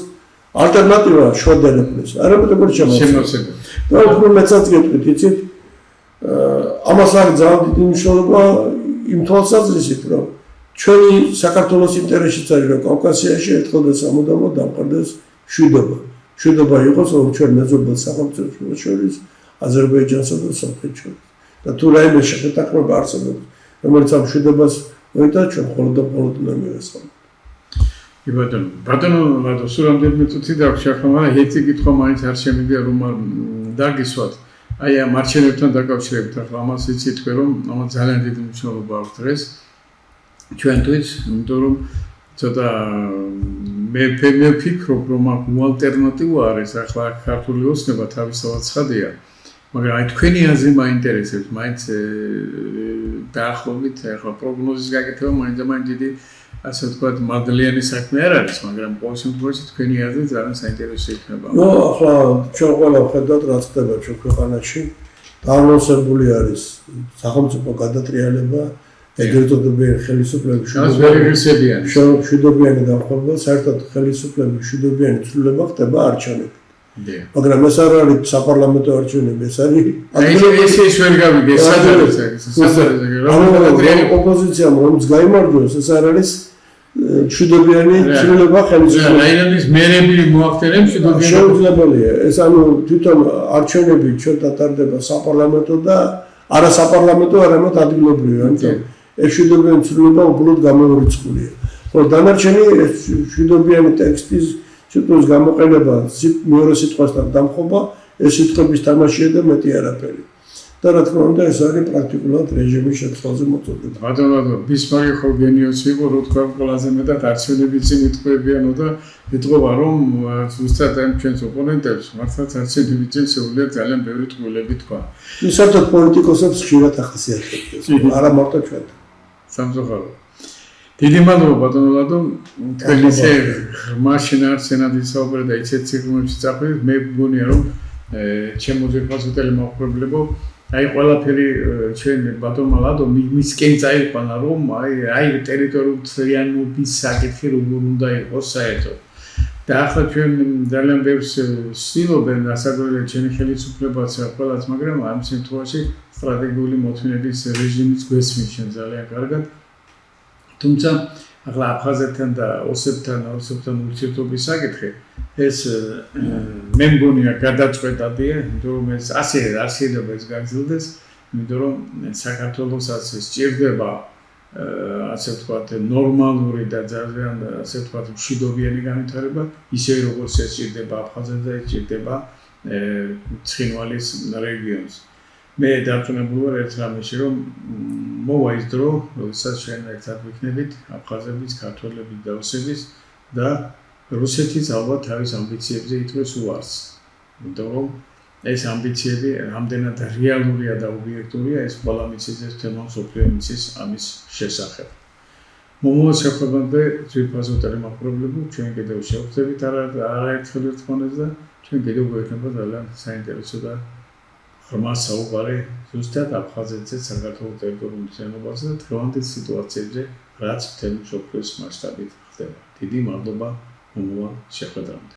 ალტერნატივა შუა დერეფნის, არამედ როგორც შემოსეველი. და უფრო მეცაც გეტყვით, იცით? ამას არის ძალიან დიდი მნიშვნელობა იმ თვალსაზრისით, რომ ჩვენი საქართველოს ინტერესშიც არის, რომ კავკასიაში ერთხელ და სამუდამოდ დამყარდეს მშვიდობა. მშვიდობა იყოს ჩვენ მეზობელ სახელმწიფოებს შორის, აზერბაიჯანსა და სომხეთს შორის. და თუ რაიმე შეთანხმება არსებობს, რომელიც ამ მშვიდობას მოიტანს, ჩვენ მხოლოდ და მხოლოდ უნდა მივესალმოთ. ბატონო, სულ რამდენიმე წუთი დაქვს ახლა, მაგრამ ერთი კითხვა მაინც არ შემიძლია რომ დაგისვათ. აი ამ არჩევნებთან დაკავშირებით ახლა ამას იცით თქვენ რომ ამას ძალიან დიდი მნიშვნელობა აქვს დღეს. ჩვენთვის, იმიტომ რომ ცოტა მე ვფიქრობ, რომ აქ ალტერნატივა არის ახლა ქართული ოცნება თავისთავად ცხადია, მაგრამ აი თქვენი აზრი მაინტერესებს, მაინც დაახლოებით ახლა პროგნოზის გაკეთება მაინც დიდი ასე ვთქვათ, მადლიანი საქმე არ არის, მაგრამ ყოველ შემთხვევაში თქვენი აზრი ძალიან საინტერესო იქნება. ნუ ახლა ჩვენ ყველა ვხედავთ რა ხდება ჩვენ ქვეყანაში. დაანონსებული არის სახელმწიფო გადატრიალება, ეგრეთ წოდებული ხელისუფლების მშვიდობიანი დამხობა, საერთოდ ხელისუფლების მშვიდობიანი ცვლილება ხდება არჩევნებით. მაგრამ ეს არ არის საპარლამენტო არჩევნები, ეს არის ეს ვერ გავიგე, სადაც არის ოპოზიციამ რომც გაიმარჯვოს, ეს არ არის მშვიდობიანი ცვლილება ხელისუფლების. რაიონის მერები მოახდინენ მშვიდობიანი. შეუძლებელია. ეს ანუ თვითონ არჩევნები ჩვენთან ტარდება საპარლამენტო და არასაპარლამენტო, არამედ ადგილობრივი, ამიტომ ეს მშვიდობიანი ცვლილება უბრალოდ გამორიცხულია. ხო, დანარჩენი მშვიდობიანი ტექსტის სიტყვის გამოყენება, მეორე სიტყვასთან დამხობა, ეს სიტყვების თამაშია და მეტი არაფერი. და რა თქმა უნდა, ეს არის პრაქტიკულად რეჟიმის შეცვლაზე მოწოდება. ბატონო, ბისმარკი ხო გენიოსი იყო, რო თქვა ყველაზე მეტად არჩევნები წინ იტყვებიანო და იტყობა, რომ ზუსტად ამ ჩვენს ოპონენტებს მართლაც არჩევნები წინ შეუძლია ძალიან ბევრი ტყუილები თქვა. საერთოდ პოლიტიკოსებს ხშირად ახასიათებს, არა მარტო ჩვენთან. სამწუხაროდ. დიდი მადლობა ბატონო ლადო, თქვენ ისე ღრმა შინაარსენად ისაუბრეთ და ისეთ სიღრმეებში წახვიდით, მე მგონია რომ ჩემო ძირფასო ტელემოყურებლებო, აი ყველაფერი ჩვენ ბატონმა ლადო მისკენ წაიყვანა რომ აი ტერიტორიულობის საკითხი როგორ უნდა იყოს საერთოდ. და ახლა ჩვენ ძალიან ბევრს ვსწავლობენ ასაკობრივად ჩვენი ხელისუფლებაც ყველაც, მაგრამ ამ შემთხვევაში სტრატეგიული მოთმინების რეჟიმის გვესმის ჩვენ ძალიან კარგად. თუმცა ახლა აფხაზეთთან და ოსეთთან ურთიერთობის საკითხი ეს მე მგონია გადაწყვეტადია, იმიტომ რომ ეს ასედება ეს გაგრძელდეს, იმიტომ რომ საქართველოსაც სჭირდება ასე ვთქვათ, ნორმალური და ძალიან ასე ვთქვათ, მშვიდობიანი განვითარება, ისე როგორც ეს ჭირდება აფხაზეთს და ეს ჭირდება ცხინვალის რეგიონს. მე დარწმუნებული ვარ ერთ რამეში, რომ მოვა ის დრო, როდესაც ჩვენ ერთად ვიქნებით აფხაზების, ქართველების და რუსების და რუსეთის ალბათ თავის ამბიციებზე ითვლეს უარს. იმიტომ რომ ეს ამბიციები რამდენად რეალურია და ობიექტურია, ეს ყველა მიწის თემა მსოფლიო მიწის ამის შესახებ. მომავალ შეხვედრამდე ძვირფასად არ იმაყურებლებო, ჩვენ კიდევ შევხვდებით არაერთხელ ერთმანეთს და ჩვენ კიდევ გვექნება ძალიან საინტერესო და ღრმა საუბარი ზუსტად აფხაზეთზე, საქართველოს ტერიტორიულ შენობაზე და დღევანდელ სიტუაციებზე, რაც მთელი მსოფლიოს მასშტაბით ხდება. დიდი მადლობა მომავალ შეხვედრამდე.